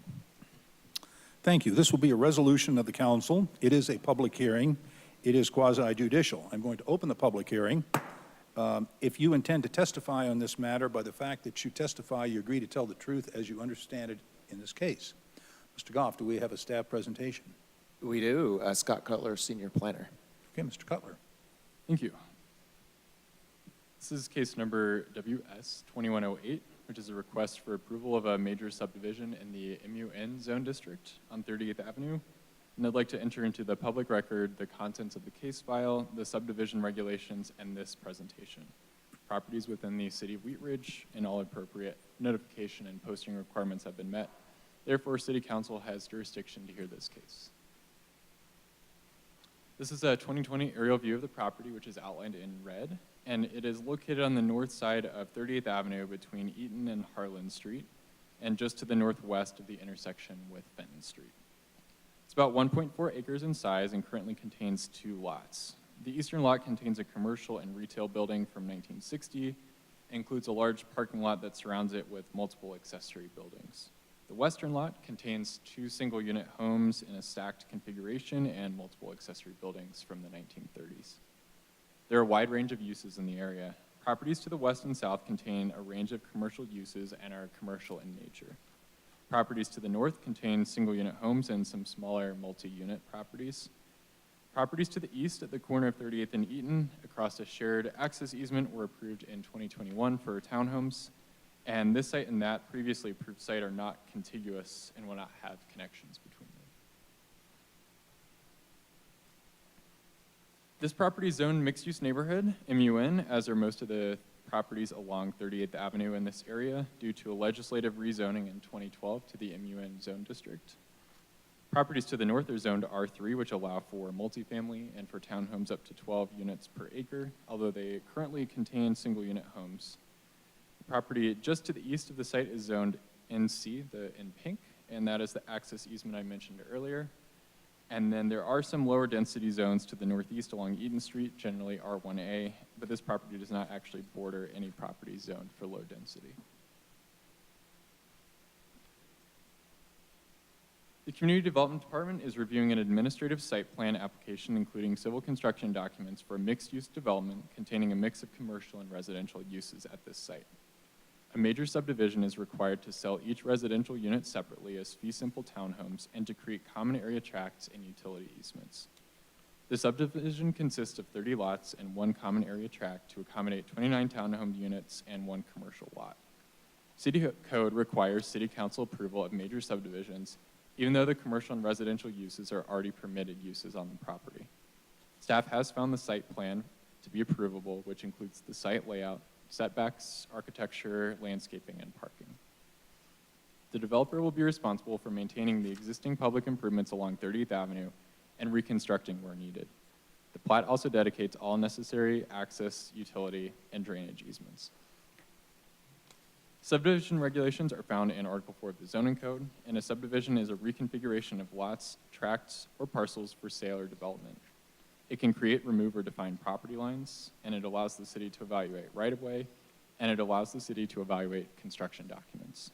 Thank you. This will be a resolution of the council. It is a public hearing. It is quasi-judicial. I'm going to open the public hearing. If you intend to testify on this matter, by the fact that you testify, you agree to tell the truth as you understand it in this case. Mr. Goff, do we have a staff presentation? We do. Scott Cutler, Senior Planner. Okay, Mr. Cutler. Thank you. This is case number WS-2108, which is a request for approval of a major subdivision in the MUN Zone District on 38th Avenue. And I'd like to enter into the public record the contents of the case file, the subdivision regulations, and this presentation. Properties within the city of Wheat Ridge and all appropriate notification and posting requirements have been met. Therefore, City Council has jurisdiction to hear this case. This is a 2020 aerial view of the property, which is outlined in red, and it is located on the north side of 38th Avenue between Eaton and Harlan Street, and just to the northwest of the intersection with Fenton Street. It's about 1.4 acres in size and currently contains 2 lots. The eastern lot contains a commercial and retail building from 1960, and includes a large parking lot that surrounds it with multiple accessory buildings. The western lot contains 2 single-unit homes in a stacked configuration and multiple accessory buildings from the 1930s. There are a wide range of uses in the area. Properties to the west and south contain a range of commercial uses and are commercial in nature. Properties to the north contain single-unit homes and some smaller multi-unit properties. Properties to the east at the corner of 38th and Eaton across a shared access easement were approved in 2021 for townhomes. And this site and that previously approved site are not contiguous and will not have connections between them. This property is zoned mixed-use neighborhood, MUN, as are most of the properties along 38th Avenue in this area due to a legislative rezoning in 2012 to the MUN zone district. Properties to the north are zoned R3, which allow for multifamily and for townhomes up to 12 units per acre, although they currently contain single-unit homes. Property just to the east of the site is zoned NC, in pink, and that is the access easement I mentioned earlier. And then there are some lower density zones to the northeast along Eaton Street, generally R1A, but this property does not actually border any property zoned for low density. The Community Development Department is reviewing an administrative site plan application including civil construction documents for a mixed-use development containing a mix of commercial and residential uses at this site. A major subdivision is required to sell each residential unit separately as fee-simple townhomes and to create common area tracts and utility easements. The subdivision consists of 30 lots and 1 common area tract to accommodate 29 townhome units and 1 commercial lot. City Code requires City Council approval of major subdivisions, even though the commercial and residential uses are already permitted uses on the property. Staff has found the site plan to be approvable, which includes the site layout, setbacks, architecture, landscaping, and parking. The developer will be responsible for maintaining the existing public improvements along 30th Avenue and reconstructing where needed. The plat also dedicates all necessary access, utility, and drainage easements. Subdivision regulations are found in Article 4 of the Zoning Code, and a subdivision is a reconfiguration of lots, tracts, or parcels for sale or development. It can create, remove, or define property lines, and it allows the city to evaluate right-of-way, and it allows the city to evaluate construction documents.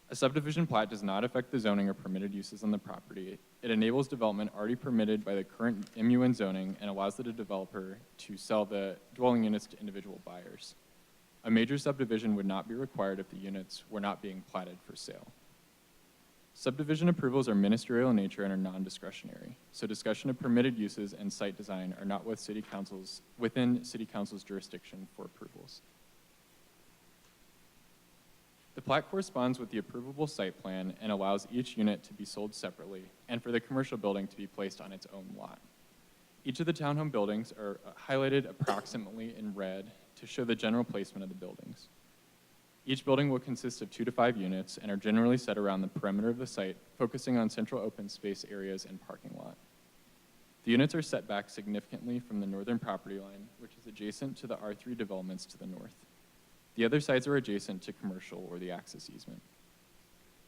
A subdivision plat does not affect the zoning or permitted uses on the property. It enables development already permitted by the current MUN zoning and allows the developer to sell the dwelling units to individual buyers. A major subdivision would not be required if the units were not being platted for sale. Subdivision approvals are ministerial in nature and are non-discretionary, so discussion of permitted uses and site design are not within City Council's jurisdiction for approvals. The plat corresponds with the approvable site plan and allows each unit to be sold separately and for the commercial building to be placed on its own lot. Each of the townhome buildings are highlighted approximately in red to show the general placement of the buildings. Each building will consist of 2 to 5 units and are generally set around the perimeter of the site, focusing on central open space areas and parking lot. The units are set back significantly from the northern property line, which is adjacent to the R3 developments to the north. The other sides are adjacent to commercial or the access easement.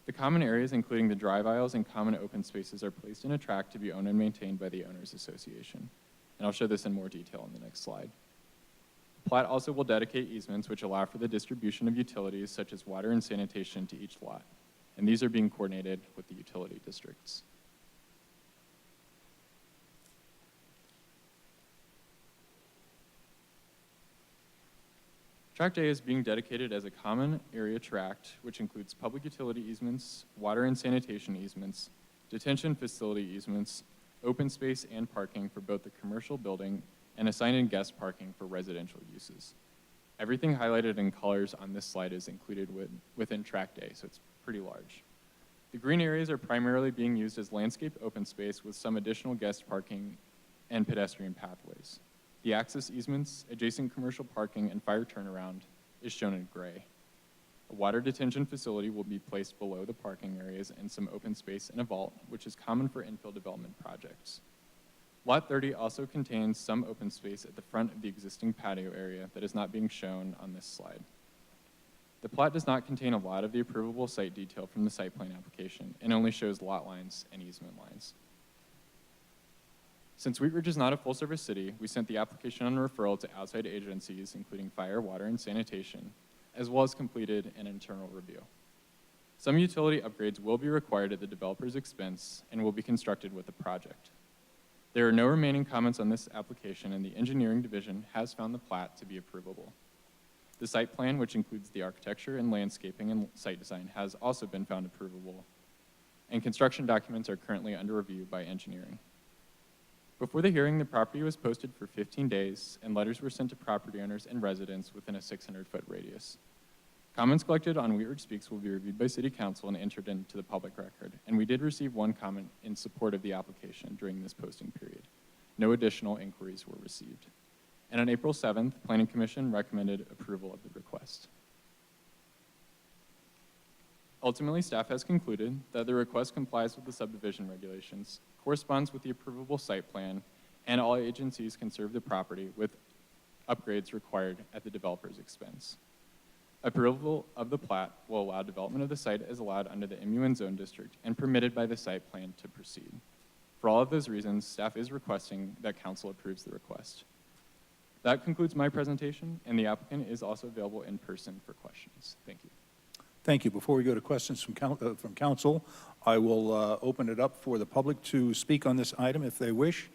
The common areas, including the drive aisles and common open spaces, are placed in a tract to be owned and maintained by the Owners Association. and I'll show this in more detail in the next slide. The plat also will dedicate easements which allow for the distribution of utilities such as water and sanitation to each lot, and these are being coordinated with the utility districts. Tract A is being dedicated as a common area tract, which includes public utility easements, water and sanitation easements, detention facility easements, open space and parking for both the commercial building and assigned and guest parking for residential uses. Everything highlighted in colors on this slide is included within Tract A, so it's pretty large. The green areas are primarily being used as landscape open space with some additional guest parking and pedestrian pathways. The access easements, adjacent commercial parking, and fire turnaround is shown in gray. A water detention facility will be placed below the parking areas and some open space in a vault, which is common for infill development projects. Lot 30 also contains some open space at the front of the existing patio area that is not being shown on this slide. The plat does not contain a lot of the approvable site detail from the site plan application and only shows lot lines and easement lines. Since Wheat Ridge is not a full-service city, we sent the application on referral to outside agencies, including fire, water, and sanitation, as well as completed an internal review. Some utility upgrades will be required at the developer's expense and will be constructed with the project. There are no remaining comments on this application, and the engineering division has found the plat to be approvable. The site plan, which includes the architecture and landscaping and site design, has also been found approvable, and construction documents are currently under review by engineering. Before the hearing, the property was posted for 15 days, and letters were sent to property owners and residents within a 600-foot radius. Comments collected on Wheat Ridge Speaks will be reviewed by City Council and entered into the public record, and we did receive one comment in support of the application during this posting period. No additional inquiries were received. And on April 7th, Planning Commission recommended approval of the request. Ultimately, staff has concluded that the request complies with the subdivision regulations, corresponds with the approvable site plan, and all agencies can serve the property with upgrades required at the developer's expense. Approval of the plat will allow development of the site as allowed under the MUN zone district and permitted by the site plan to proceed. For all of those reasons, staff is requesting that council approves the request. That concludes my presentation, and the applicant is also available in person for questions. Thank you. Thank you. Before we go to questions from council, I will open it up for the public to speak on this item if they wish.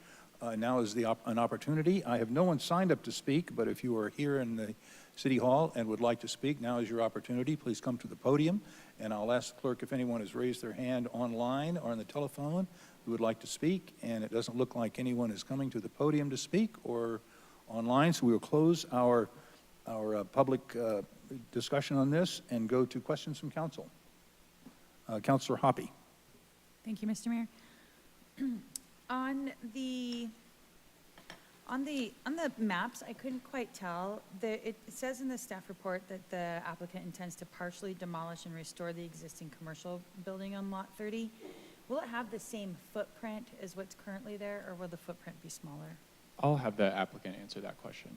Now is an opportunity. I have no one signed up to speak, but if you are here in the City Hall and would like to speak, now is your opportunity. Please come to the podium, and I'll ask the clerk if anyone has raised their hand online or on the telephone who would like to speak, and it doesn't look like anyone is coming to the podium to speak or online, so we will close our public discussion on this and go to questions from council. Councilor Hoppy. Thank you, Mr. Mayor. On the maps, I couldn't quite tell. It says in the staff report that the applicant intends to partially demolish and restore the existing commercial building on Lot 30. Will it have the same footprint as what's currently there, or will the footprint be smaller? I'll have the applicant answer that question.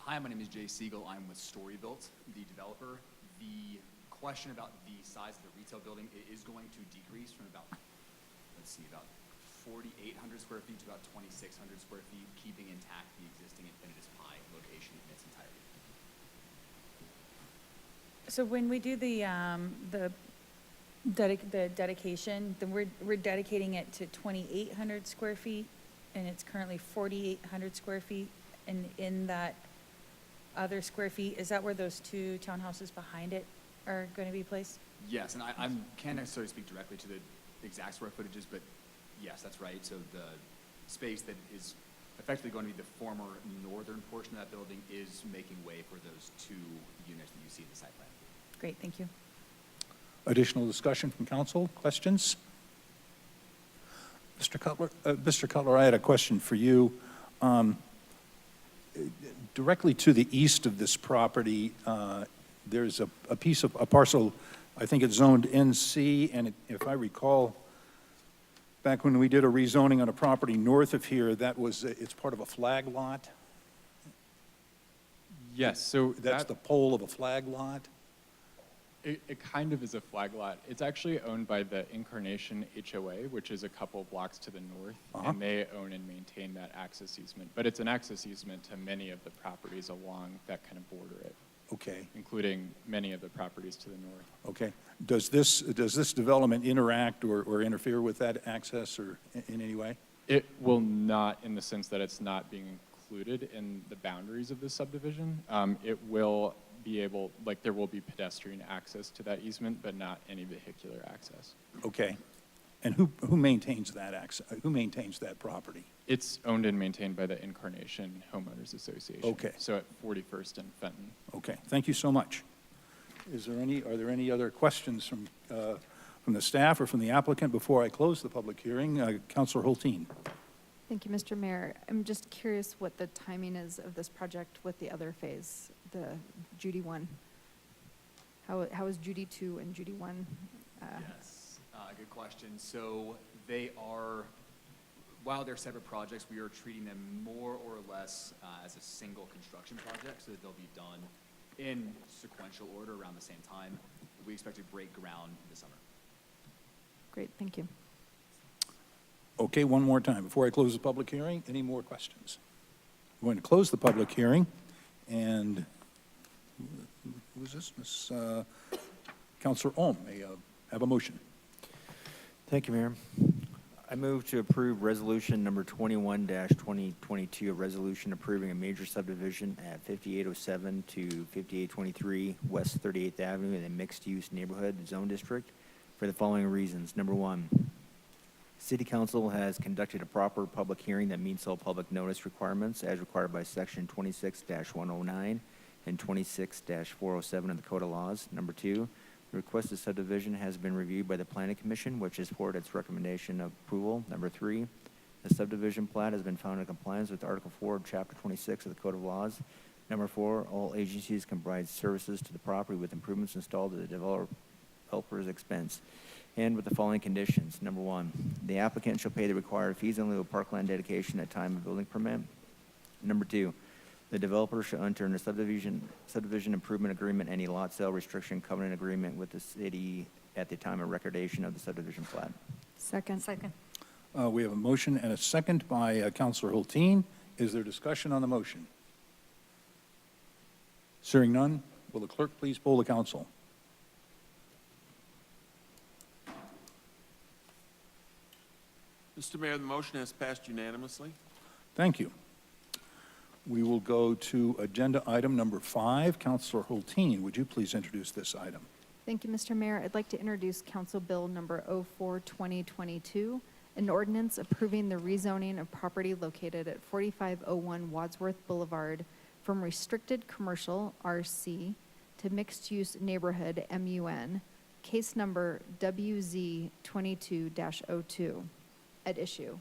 Hi, my name is Jay Siegel. I'm with Storybuilt, the developer. The question about the size of the retail building is going to decrease from about 4,800 square feet to about 2,600 square feet, keeping intact the existing Infinitus Pi location in its entirety. So when we do the dedication, then we're dedicating it to 2,800 square feet, and it's currently 4,800 square feet, and in that other square feet, is that where those two townhouses behind it are going to be placed? Yes, and I can't necessarily speak directly to the exact square footages, but yes, that's right. So the space that is effectively going to be the former northern portion of that building is making way for those two units that you see in the site plan. Great, thank you. Additional discussion from council? Questions? Mr. Cutler, I had a question for you. Directly to the east of this property, there's a parcel, I think it's zoned NC, and if I recall, back when we did a rezoning on a property north of here, it's part of a flag lot. Yes, so That's the pole of a flag lot? it kind of is a flag lot. It's actually owned by the Incarnation HOA, which is a couple blocks to the north, and they own and maintain that access easement. But it's an access easement to many of the properties along that kind of border it, Okay, including many of the properties to the north. okay. Does this development interact or interfere with that access or in any way? It will not, in the sense that it's not being included in the boundaries of the subdivision. It will be able, like, there will be pedestrian access to that easement, but not any vehicular access. Okay. And who maintains that access? Who maintains that property? It's owned and maintained by the Incarnation Homeowners Association. Okay. So at 41st and Fenton. Okay, thank you so much. Are there any other questions from the staff or from the applicant before I close the public hearing? Councilor Hulteen. Thank you, Mr. Mayor. I'm just curious what the timing is of this project with the other phase, the Judy 1. How is Judy 2 and Judy 1? Yes, good question. So they are, while they're separate projects, we are treating them more or less as a single construction project, so that they'll be done in sequential order around the same time. We expect to break ground this summer. Great, thank you. Okay, one more time. Before I close the public hearing, any more questions? I'm going to close the public hearing, and who is this? Ms. Councilor Ohm may have a motion. Thank you, Mayor. I move to approve resolution number 21-2022, a resolution approving a major subdivision at 5807 to 5823 West 38th Avenue in a mixed-use neighborhood zone district for the following reasons. Number one, City Council has conducted a proper public hearing that meets all public notice requirements as required by Section 26-109 and 26-407 of the Code of Laws. Number two, the requested subdivision has been reviewed by the Planning Commission, which has supported its recommendation of approval. Number three, the subdivision plat has been found in compliance with Article 4 of Chapter 26 of the Code of Laws. Number four, all agencies can provide services to the property with improvements installed at the developer's expense, and with the following conditions. Number one, the applicant shall pay the required fees in lieu of parkland dedication at time of building permit. Number two, the developer shall enter into subdivision improvement agreement, any lot sale restriction covenant agreement with the city at the time of recordation of the subdivision plat. Second. We have a motion and a second by Councilor Hulteen. Is there discussion on the motion? Hearing none, will the clerk please poll the council? Mr. Mayor, the motion has passed unanimously. Thank you. We will go to agenda item number 5. Councilor Hulteen, would you please introduce this item? Thank you, Mr. Mayor. I'd like to introduce Council Bill number 04-2022, an ordinance approving the rezoning of property located at 4501 Wadsworth Boulevard from restricted commercial RC to mixed-use neighborhood MUN, case number WZ22-02. At issue,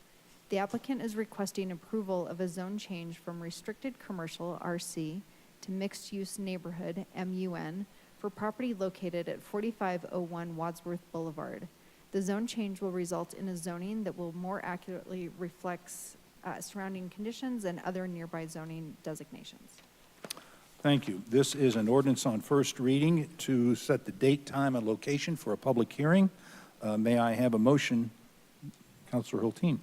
the applicant is requesting approval of a zone change from restricted commercial RC to mixed-use neighborhood MUN for property located at 4501 Wadsworth Boulevard. The zone change will result in a zoning that will more accurately reflect surrounding conditions and other nearby zoning designations. Thank you. This is an ordinance on first reading to set the date, time, and location for a public hearing. May I have a motion? Councilor Hulteen.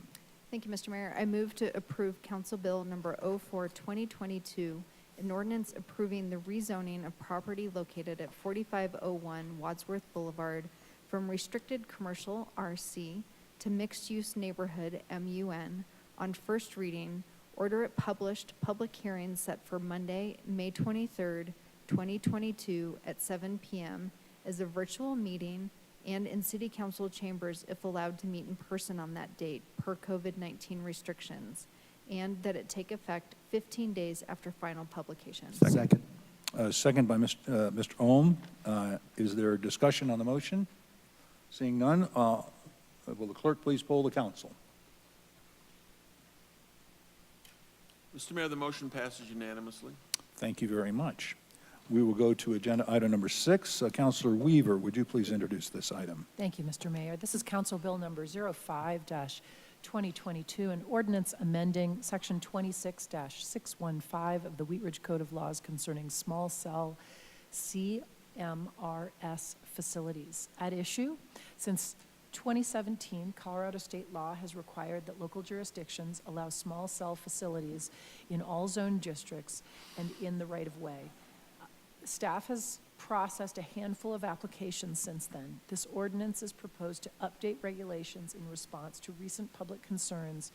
Thank you, Mr. Mayor. I move to approve Council Bill number 04-2022, an ordinance approving the rezoning of property located at 4501 Wadsworth Boulevard from restricted commercial RC to mixed-use neighborhood MUN on first reading, order it published, public hearing set for Monday, May 23rd, 2022 at 7 p.m. as a virtual meeting and in City Council chambers if allowed to meet in person on that date per COVID-19 restrictions, and that it take effect 15 days after final publication. Second. Second by Mr. Ohm. Is there a discussion on the motion? Seeing none, will the clerk please poll the council? Mr. Mayor, the motion passes unanimously. Thank you very much. We will go to agenda item number 6. Councilor Weaver, would you please introduce this item? Thank you, Mr. Mayor. This is Council Bill number 05-2022, 2022, an ordinance amending Section 26-615 of the Wheat Ridge Code of Laws concerning small cell CMRS facilities. At issue, since 2017, Colorado state law has required that local jurisdictions allow small cell facilities in all zone districts and in the right-of-way. Staff has processed a handful of applications since then. This ordinance is proposed to update regulations in response to recent public concerns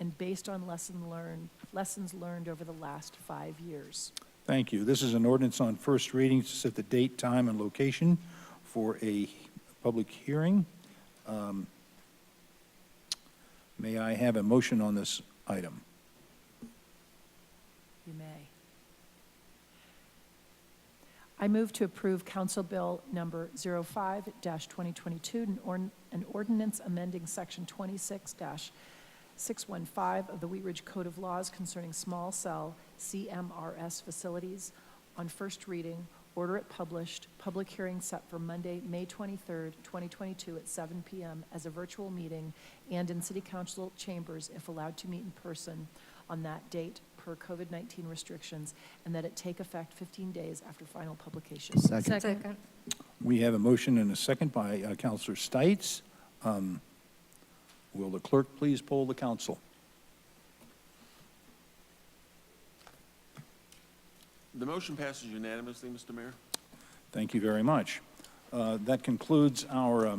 and based on lessons learned over the last 5 years. Thank you. This is an ordinance on first reading to set the date, time, and location for a public hearing. May I have a motion on this item? You may. I move to approve Council Bill number 05-2022, an ordinance amending Section 26-615 of the Wheat Ridge Code of Laws concerning small cell CMRS facilities on first reading, order it published, public hearing set for Monday, May 23rd, 2022 at 7 p.m. as a virtual meeting and in City Council chambers if allowed to meet in person on that date per COVID-19 restrictions, and that it take effect 15 days after final publication. Second. We have a motion and a second by Councilor Stites. Will the clerk please poll the council? The motion passes unanimously, Mr. Mayor. Thank you very much. That concludes our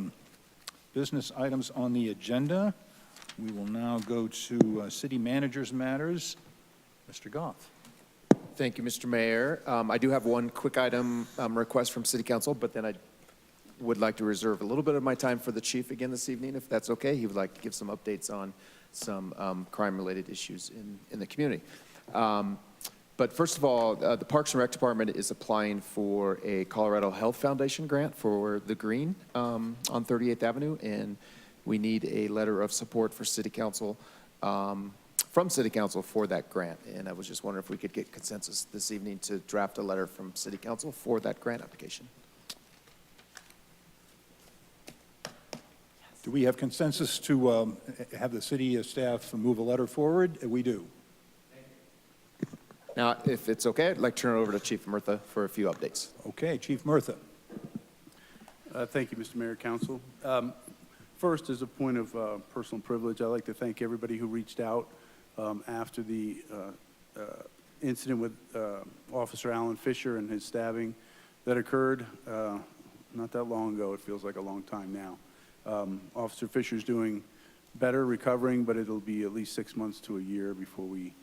business items on the agenda. We will now go to city manager's matters. Mr. Goff. Thank you, Mr. Mayor. I do have one quick item request from City Council, but then I would like to reserve a little bit of my time for the chief again this evening, if that's okay. He would like to give some updates on some crime-related issues in the community. But first of all, the Parks and Rec Department is applying for a Colorado Health Foundation grant for the green on 38th Avenue, and we need a letter of support for City Council, from City Council for that grant. And I was just wondering if we could get consensus this evening to draft a letter from City Council for that grant application. Do we have consensus to have the city staff move a letter forward? We do. Now, if it's okay, I'd like to turn it over to Chief Murtha for a few updates. Okay, Chief Murtha. Thank you, Mr. Mayor, Council. First, as a point of personal privilege, I'd like to thank everybody who reached out after the incident with Officer Alan Fisher and his stabbing that occurred not that long ago. It feels like a long time now. Officer Fisher's doing better, recovering, but it'll be at least 6 months to a year before we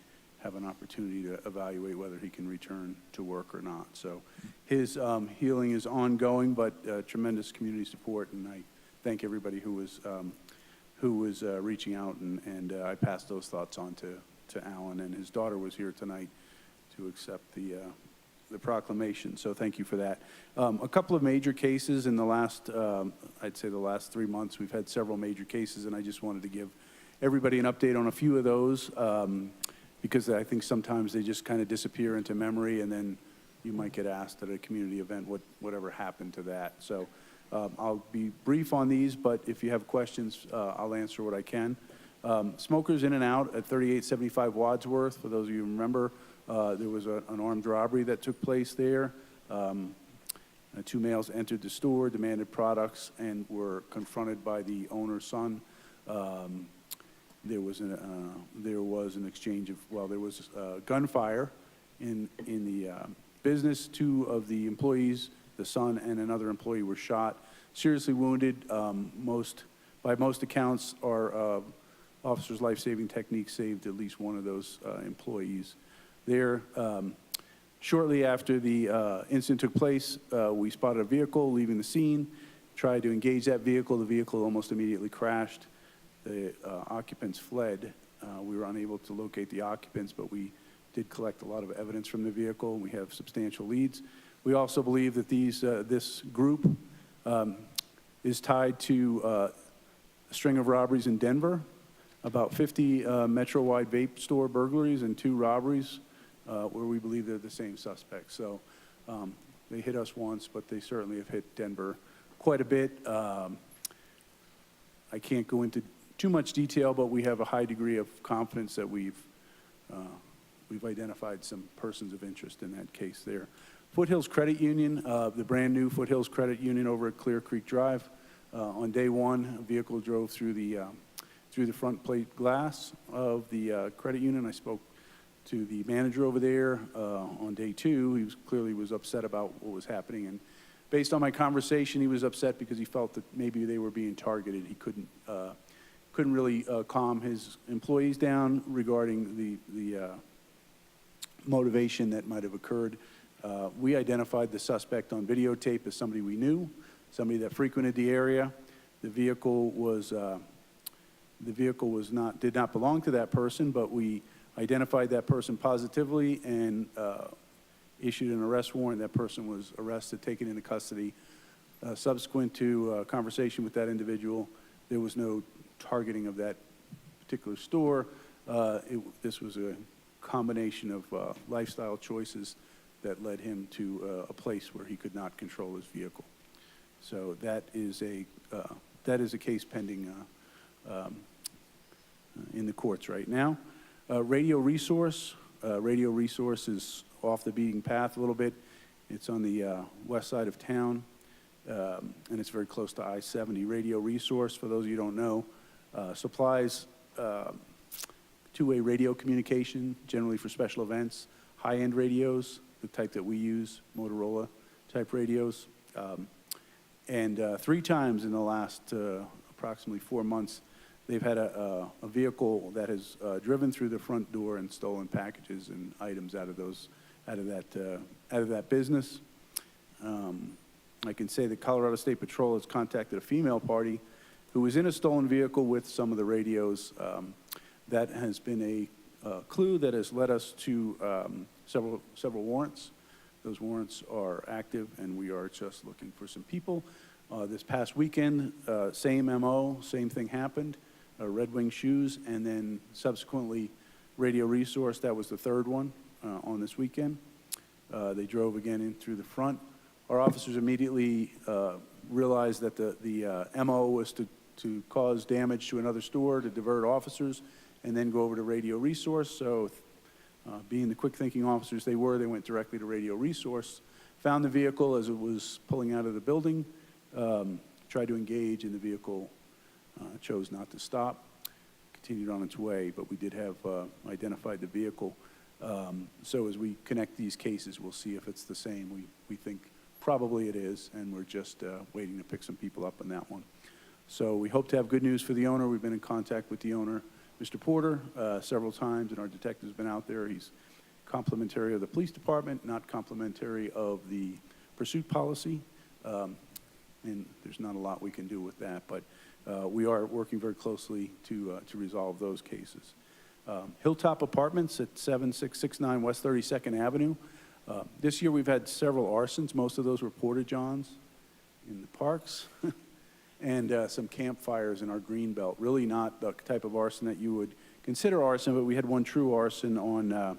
have an opportunity to evaluate whether he can return to work or not. So his healing is ongoing, but tremendous community support, and I thank everybody who was reaching out, and I passed those thoughts on to Alan, and his daughter was here tonight to accept the proclamation, so thank you for that. A couple of major cases in the last, I'd say the last 3 months, we've had several major cases, and I just wanted to give everybody an update on a few of those, because I think sometimes they just kind of disappear into memory, and then you might get asked at a community event whatever happened to that. So I'll be brief on these, but if you have questions, I'll answer what I can. Smokers in and out at 3875 Wadsworth. For those of you who remember, there was an armed robbery that took place there. 2 males entered the store, demanded products, and were confronted by the owner's son. There was an exchange of, well, there was gunfire in the business. 2 of the employees, the son and another employee, were shot, seriously wounded. By most accounts, our officers' life-saving techniques saved at least one of those employees there. Shortly after the incident took place, we spotted a vehicle leaving the scene, tried to engage that vehicle. The vehicle almost immediately crashed. The occupants fled. We were unable to locate the occupants, but we did collect a lot of evidence from the vehicle. We have substantial leads. We also believe that this group is tied to a string of robberies in Denver, about 50 metro-wide vape store burglaries and 2 robberies where we believe they're the same suspects. So they hit us once, but they certainly have hit Denver quite a bit. I can't go into too much detail, but we have a high degree of confidence that we've identified some persons of interest in that case there. Foothills Credit Union, the brand-new Foothills Credit Union over at Clear Creek Drive. On day one, a vehicle drove through the front plate glass of the credit union. I spoke to the manager over there on day two. He clearly was upset about what was happening, and based on my conversation, he was upset because he felt that maybe they were being targeted. He couldn't really calm his employees down regarding the motivation that might have occurred. We identified the suspect on videotape as somebody we knew, somebody that frequented the area. The vehicle did not belong to that person, but we identified that person positively and issued an arrest warrant. That person was arrested, taken into custody. Subsequent to a conversation with that individual, there was no targeting of that particular store. This was a combination of lifestyle choices that led him to a place where he could not control his vehicle. So that is a case pending in the courts right now. Radio Resource is off the beaten path a little bit. It's on the west side of town, and it's very close to I-70. Radio Resource, for those of you who don't know, supplies two-way radio communication, generally for special events, high-end radios, the type that we use, Motorola type radios. And 3 times in the last approximately 4 months, they've had a vehicle that has driven through the front door and stolen packages and items out of that business. I can say that Colorado State Patrol has contacted a female party who was in a stolen vehicle with some of the radios. That has been a clue that has led us to several warrants. Those warrants are active, and we are just looking for some people. This past weekend, same MO, same thing happened. Red Wing Shoes, and then subsequently Radio Resource. That was the third one on this weekend. They drove again in through the front. Our officers immediately realized that the MO was to cause damage to another store, to divert officers, and then go over to Radio Resource. So being the quick-thinking officers they were, they went directly to Radio Resource, found the vehicle as it was pulling out of the building, tried to engage, and the vehicle chose not to stop, continued on its way, but we did have identified the vehicle. So as we connect these cases, we'll see if it's the same. We think probably it is, and we're just waiting to pick some people up on that one. So we hope to have good news for the owner. We've been in contact with the owner, Mr. Porter, several times, and our detective's been out there. He's complimentary of the police department, not complimentary of the pursuit policy, and there's not a lot we can do with that, but we are working very closely to resolve those cases. Hilltop Apartments at 7669 West 32nd Avenue. This year we've had several arsons. Most of those were porta-johns in the parks and some campfires in our green belt. Really not the type of arson that you would consider arson, but we had one true arson on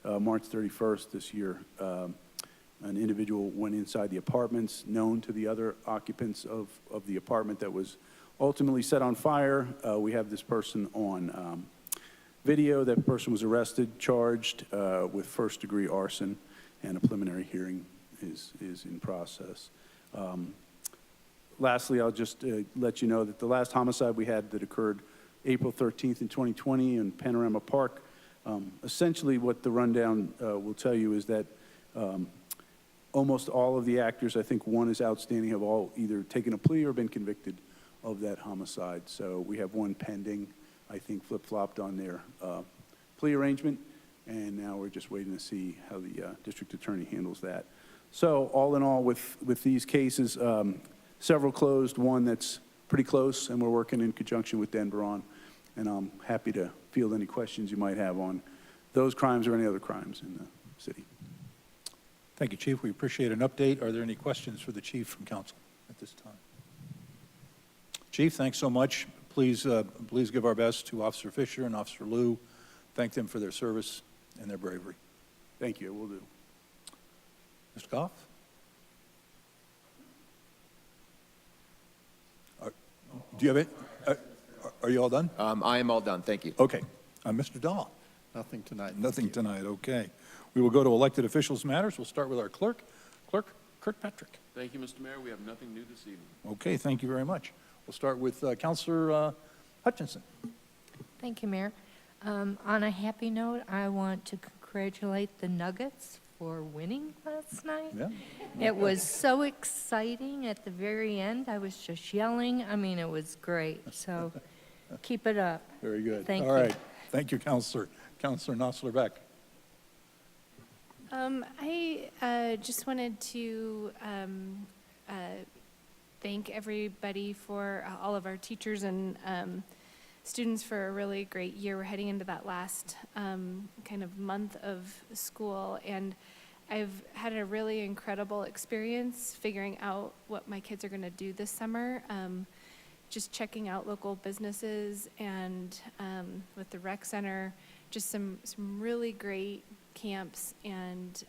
March 31st this year. An individual went inside the apartments, known to the other occupants of the apartment, that was ultimately set on fire. We have this person on video. That person was arrested, charged with first-degree arson, and a preliminary hearing is in process. Lastly, I'll just let you know that the last homicide we had that occurred April 13th in 2020 in Panorama Park, essentially what the rundown will tell you is that almost all of the actors, I think one is outstanding, have all either taken a plea or been convicted of that homicide. So we have one pending, I think flip-flopped on their plea arrangement, and now we're just waiting to see how the district attorney handles that. So all in all, with these cases, several closed, one that's pretty close, and we're working in conjunction with Denver on, and I'm happy to field any questions you might have on those crimes or any other crimes in the city. Thank you, Chief. We appreciate an update. Are there any questions for the Chief from Council at this time? Chief, thanks so much. Please give our best to Officer Fisher and Officer Liu. Thank them for their service and their bravery. Thank you. Will do. Mr. Goff? Do you have it? Are you all done? I am all done, thank you. Okay. Mr. Dahl? Nothing tonight. Nothing tonight, okay. We will go to elected officials matters. We'll start with our clerk. Clerk Kirkpatrick. Thank you, Mr. Mayor. We have nothing new this evening. Okay, thank you very much. We'll start with Counselor Hutchinson. Thank you, Mayor. On a happy note, I want to congratulate the Nuggets for winning last night. Yeah. It was so exciting at the very end. I was just yelling. I mean, it was great. So keep it up. Very good. Thank All you. right. Thank you, Counselor. Counselor Nosler-Beck. I just wanted to thank everybody for all of our teachers and students for a really great year. We're heading into that last kind of month of school, and I've had a really incredible experience figuring out what my kids are going to do this summer. Just checking out local businesses and with the rec center, just some really great camps and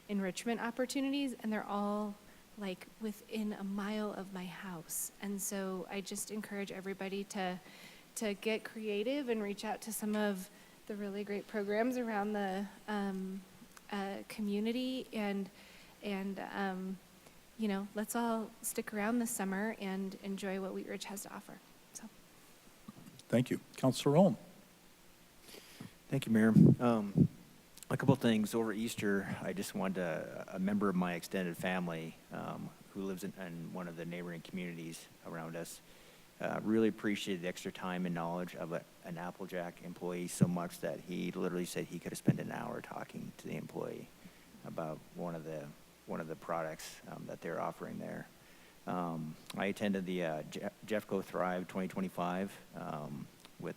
enrichment opportunities, and they're all like within a mile of my house. And so I just encourage everybody to get creative and reach out to some of the really great programs around the community, and you know, let's all stick around this summer and enjoy what Wheat Ridge has to offer. So, Thank you. Counselor Ohm. Thank you, Mayor. A couple of things. Over Easter, I just wanted a member of my extended family who lives in one of the neighboring communities around us. Really appreciated the extra time and knowledge of an Applejack employee so much that he literally said he could have spent an hour talking to the employee about one of the products that they're offering there. I attended the Jeffco Thrive 2025 with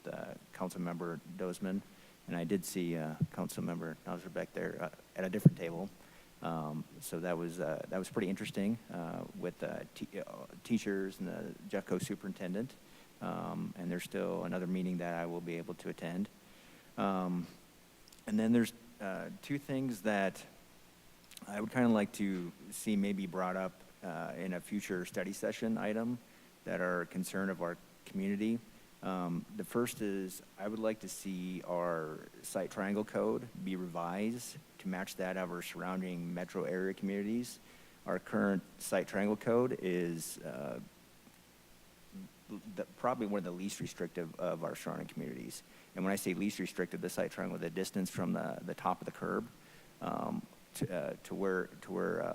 Councilmember Dozman, and I did see Councilmember Nosler-Beck there at a different table. So that was pretty interesting with teachers and the Jeffco superintendent. And there's still another meeting that I will be able to attend. And then there's two things that I would kind of like to see maybe brought up in a future study session item that are a concern of our community. The first is I would like to see our site triangle code be revised to match that of our surrounding metro area communities. Our current site triangle code is probably one of the least restrictive of our surrounding communities. And when I say least restrictive, the site triangle, the distance from the top of the curb to where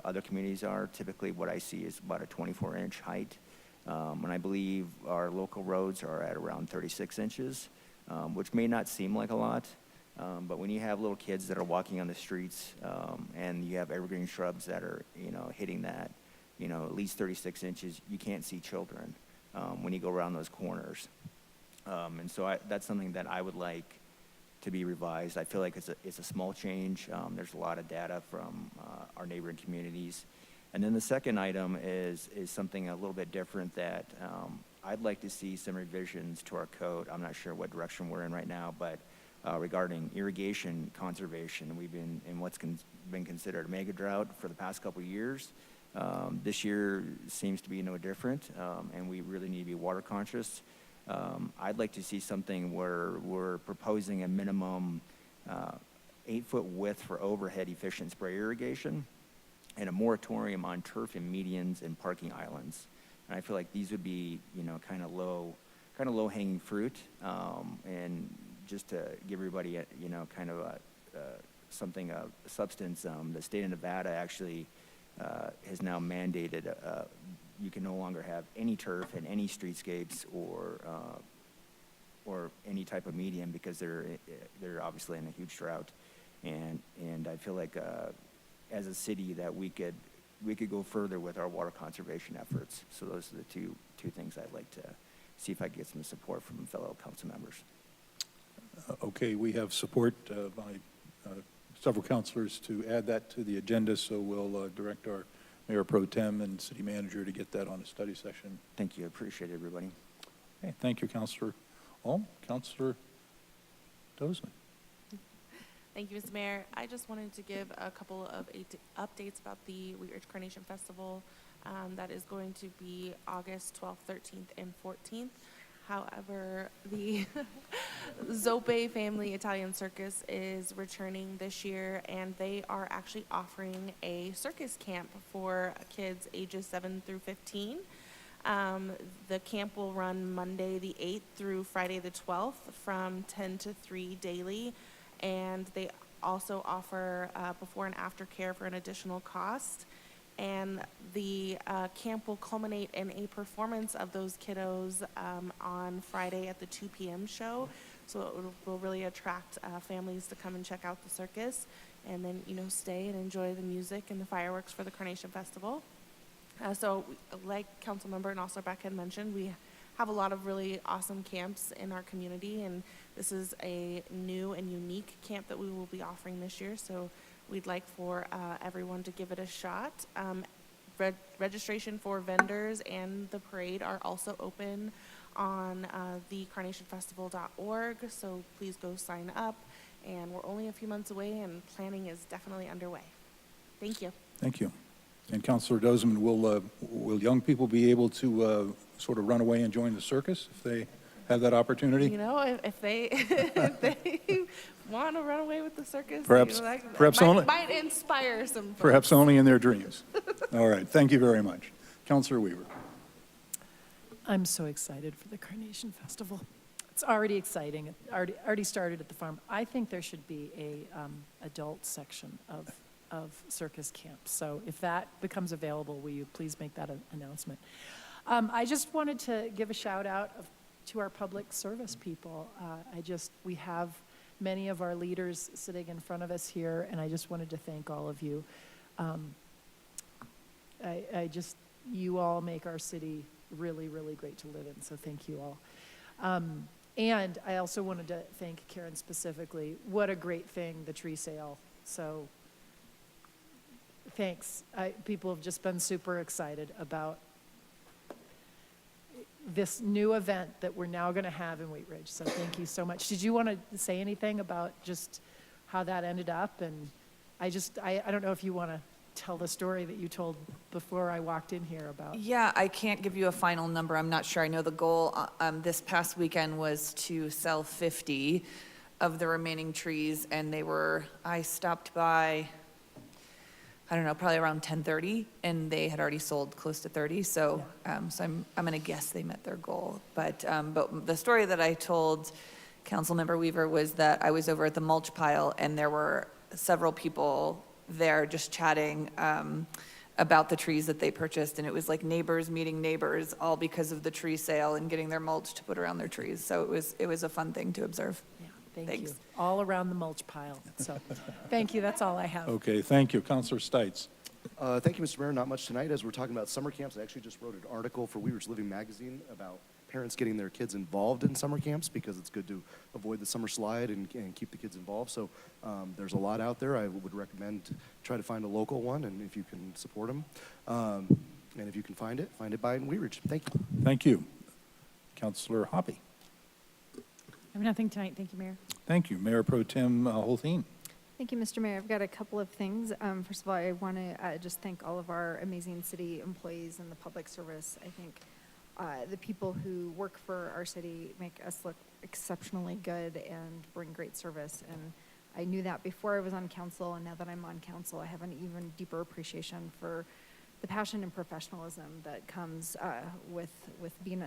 other communities are, typically what I see is about a 24-inch height. And I believe our local roads are at around 36 inches, which may not seem like a lot, but when you have little kids that are walking on the streets and you have evergreen shrubs that are, hitting that, at least 36 inches, you can't see children when you go around those corners. And so that's something that I would like to be revised. I feel like it's a small change. There's a lot of data from our neighboring communities. And then the second item is something a little bit different that I'd like to see some revisions to our code. I'm not sure what direction we're in right now, but regarding irrigation conservation, we've been in what's been considered a mega drought for the past couple of years. This year seems to be no different, and we really need to be water conscious. I'd like to see something where we're proposing a minimum 8-foot width for overhead efficient spray irrigation, and a moratorium on turf and medians and parking islands. And I feel like these would be, kind of low hanging fruit, and just to give everybody, something of substance. The state of Nevada actually has now mandated you can no longer have any turf in any streetscapes or any type of median because they're obviously in a huge drought, and I feel like as a city that we could go further with our water conservation efforts. So those are the two things I'd like to see if I can get some support from fellow council members. Okay, we have support by several councilors to add that to the agenda, so we'll direct our Mayor Pro Tem and City Manager to get that on a study session. Thank you. I appreciate it, everybody. Okay, thank you, Councilor Alm. Councilor Dozman. Thank you, Mr. Mayor. I just wanted to give a couple of updates about the Wheat Ridge Carnation Festival that is going to be August 12th, 13th, and 14th. However, the Zope Family Italian Circus is returning this year, and they are actually offering a circus camp for kids ages 7 through 15. The camp will run Monday the 8th through Friday the 12th from 10 to 3 daily, and they also offer before and after care for an additional cost. And the camp will culminate in a performance of those kiddos on Friday at the 2 p.m. show. So it will really attract families to come and check out the circus, and then, stay and enjoy the music and the fireworks for the Carnation Festival. So like Councilmember and also Beck had mentioned, we have a lot of really awesome camps in our community, and this is a new and unique camp that we will be offering this year. So we'd like for everyone to give it a shot. Registration for vendors and the parade are also open on the carnationfestival.org, so please go sign up. And we're only a few months away, and planning is definitely underway. Thank you. Thank you. And Councilor Dozeman, will young people be able to sort of run away and join the circus if they have that opportunity? If they if they want to run away with the circus, Perhaps might inspire some folks. Perhaps only in their dreams. All right, thank you very much. Councilor Weaver. I'm so excited for the Carnation Festival. It's already exciting. It already started at the farm. I think there should be a adult section of circus camps. So if that becomes available, will you please make that an announcement? I just wanted to give a shout out to our public service people. We have many of our leaders sitting in front of us here, and I just wanted to thank all of you. You all make our city really, really great to live in, so thank you all. And I also wanted to thank Karen specifically. What a great thing, the tree sale. So thanks. People have just been super excited about this new event that we're now going to have in Wheat Ridge. So thank you so much. Did you want to say anything about just how that ended up? And I don't know if you want to tell the story that you told before I walked in here about. Yeah, I can't give you a final number. I'm not sure. I know the goal this past weekend was to sell 50 of the remaining trees, and I stopped by, I don't know, probably around 10:30, and they had already sold close to 30. So, so I'm going to guess they met their goal. But the story that I told Councilmember Weaver was that I was over at the mulch pile, and there were several people there just chatting about the trees that they purchased, and it was like neighbors meeting neighbors, all because of the tree sale and getting their mulch to put around their trees. So it was a fun thing to observe. Yeah, thanks. Thanks. You. All around the mulch pile. So thank you. That's all I have. Okay, thank you. Councilor Stites. Thank you, Mr. Mayor. Not much tonight. As we're talking about summer camps, I actually just wrote an article for We Ridge Living magazine about parents getting their kids involved in summer camps because it's good to avoid the summer slide and keep the kids involved. So there's a lot out there. I would recommend try to find a local one, and if you can support them. And if you can find it by in Wheat Ridge. Thank you. Thank you. Councilor Hoppy. I have nothing tonight. Thank you, Mayor. Thank you. Mayor Pro Tem Holtheen. Thank you, Mr. Mayor. I've got a couple of things. First of all, I want to just thank all of our amazing city employees and the public service. I think the people who work for our city make us look exceptionally good and bring great service. And I knew that before I was on council, and now that I'm on council, I have an even deeper appreciation for the passion and professionalism that comes with being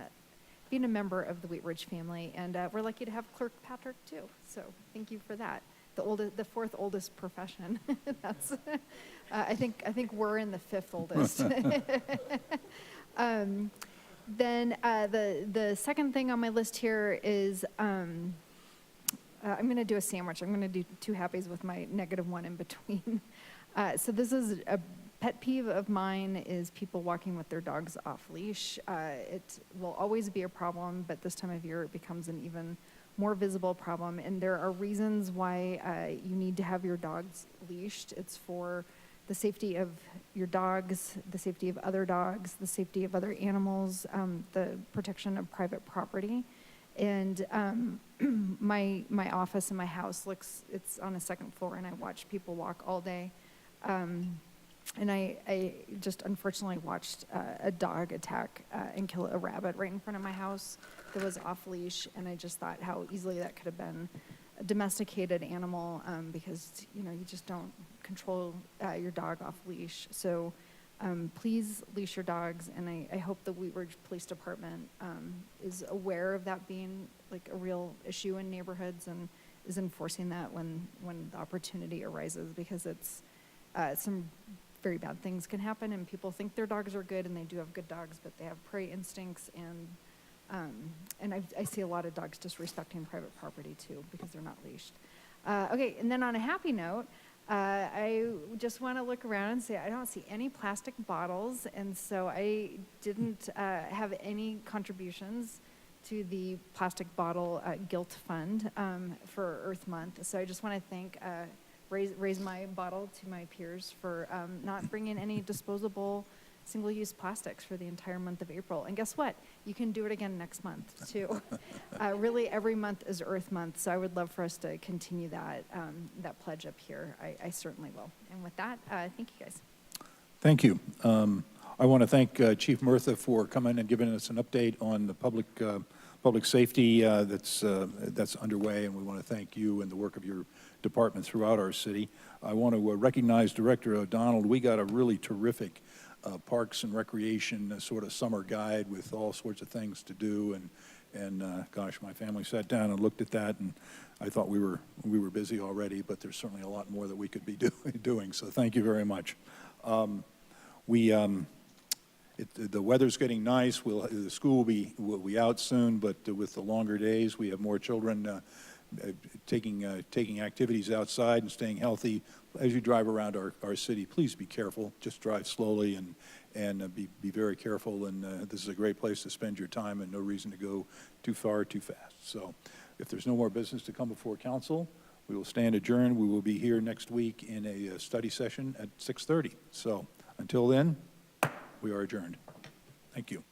a member of the Wheat Ridge family. And we're lucky to have Clerk Patrick too. So thank you for that. The fourth oldest profession. That's I think we're in the fifth oldest. Then the second thing on my list here is I'm going to do a sandwich. I'm going to do two happies with my -1 in between. So this is a pet peeve of mine is people walking with their dogs off leash. It will always be a problem, but this time of year it becomes an even more visible problem. And there are reasons why you need to have your dogs leashed. It's for the safety of your dogs, the safety of other dogs, the safety of other animals, the protection of private property. And my office in my house it's on a second floor, and I watch people walk all day. And I just unfortunately watched a dog attack and kill a rabbit right in front of my house that was off leash, and I just thought how easily that could have been a domesticated animal, because, you know, you just don't control your dog off leash. So please leash your dogs, and I hope the Wheat Ridge Police Department is aware of that being like a real issue in neighborhoods and is enforcing that when the opportunity arises, because it's some very bad things can happen, and people think their dogs are good, and they do have good dogs, but they have prey instincts, and I see a lot of dogs disrespecting private property too because they're not leashed. Okay, and then on a happy note, I just want to look around and say I don't see any plastic bottles, and so I didn't have any contributions to the plastic bottle guilt fund for Earth Month. So I just want to thank, raise my bottle to my peers for not bringing any disposable single-use plastics for the entire month of April. And guess what? You can do it again next month too. Really, every month is Earth Month, so I would love for us to continue that pledge up here. I certainly will. And with that, thank you guys. Thank you. I want to thank Chief Murtha for coming and giving us an update on the public safety that's underway, and we want to thank you and the work of your department throughout our city. I want to recognize Director O'Donnell. We got a really terrific Parks and Recreation sort of summer guide with all sorts of things to do, and gosh, my family sat down and looked at that, and I thought we were busy already, but there's certainly a lot more that we could be doing. So thank you very much. The weather's getting nice. The school will be out soon, but with the longer days, we have more children taking activities outside and staying healthy. As you drive around our city, please be careful. Just drive slowly and be very careful. And this is a great place to spend your time, and no reason to go too far, too fast. So if there's no more business to come before council, we will stand adjourned. We will be here next week in a study session at 6:30. So until then, we are adjourned. Thank you.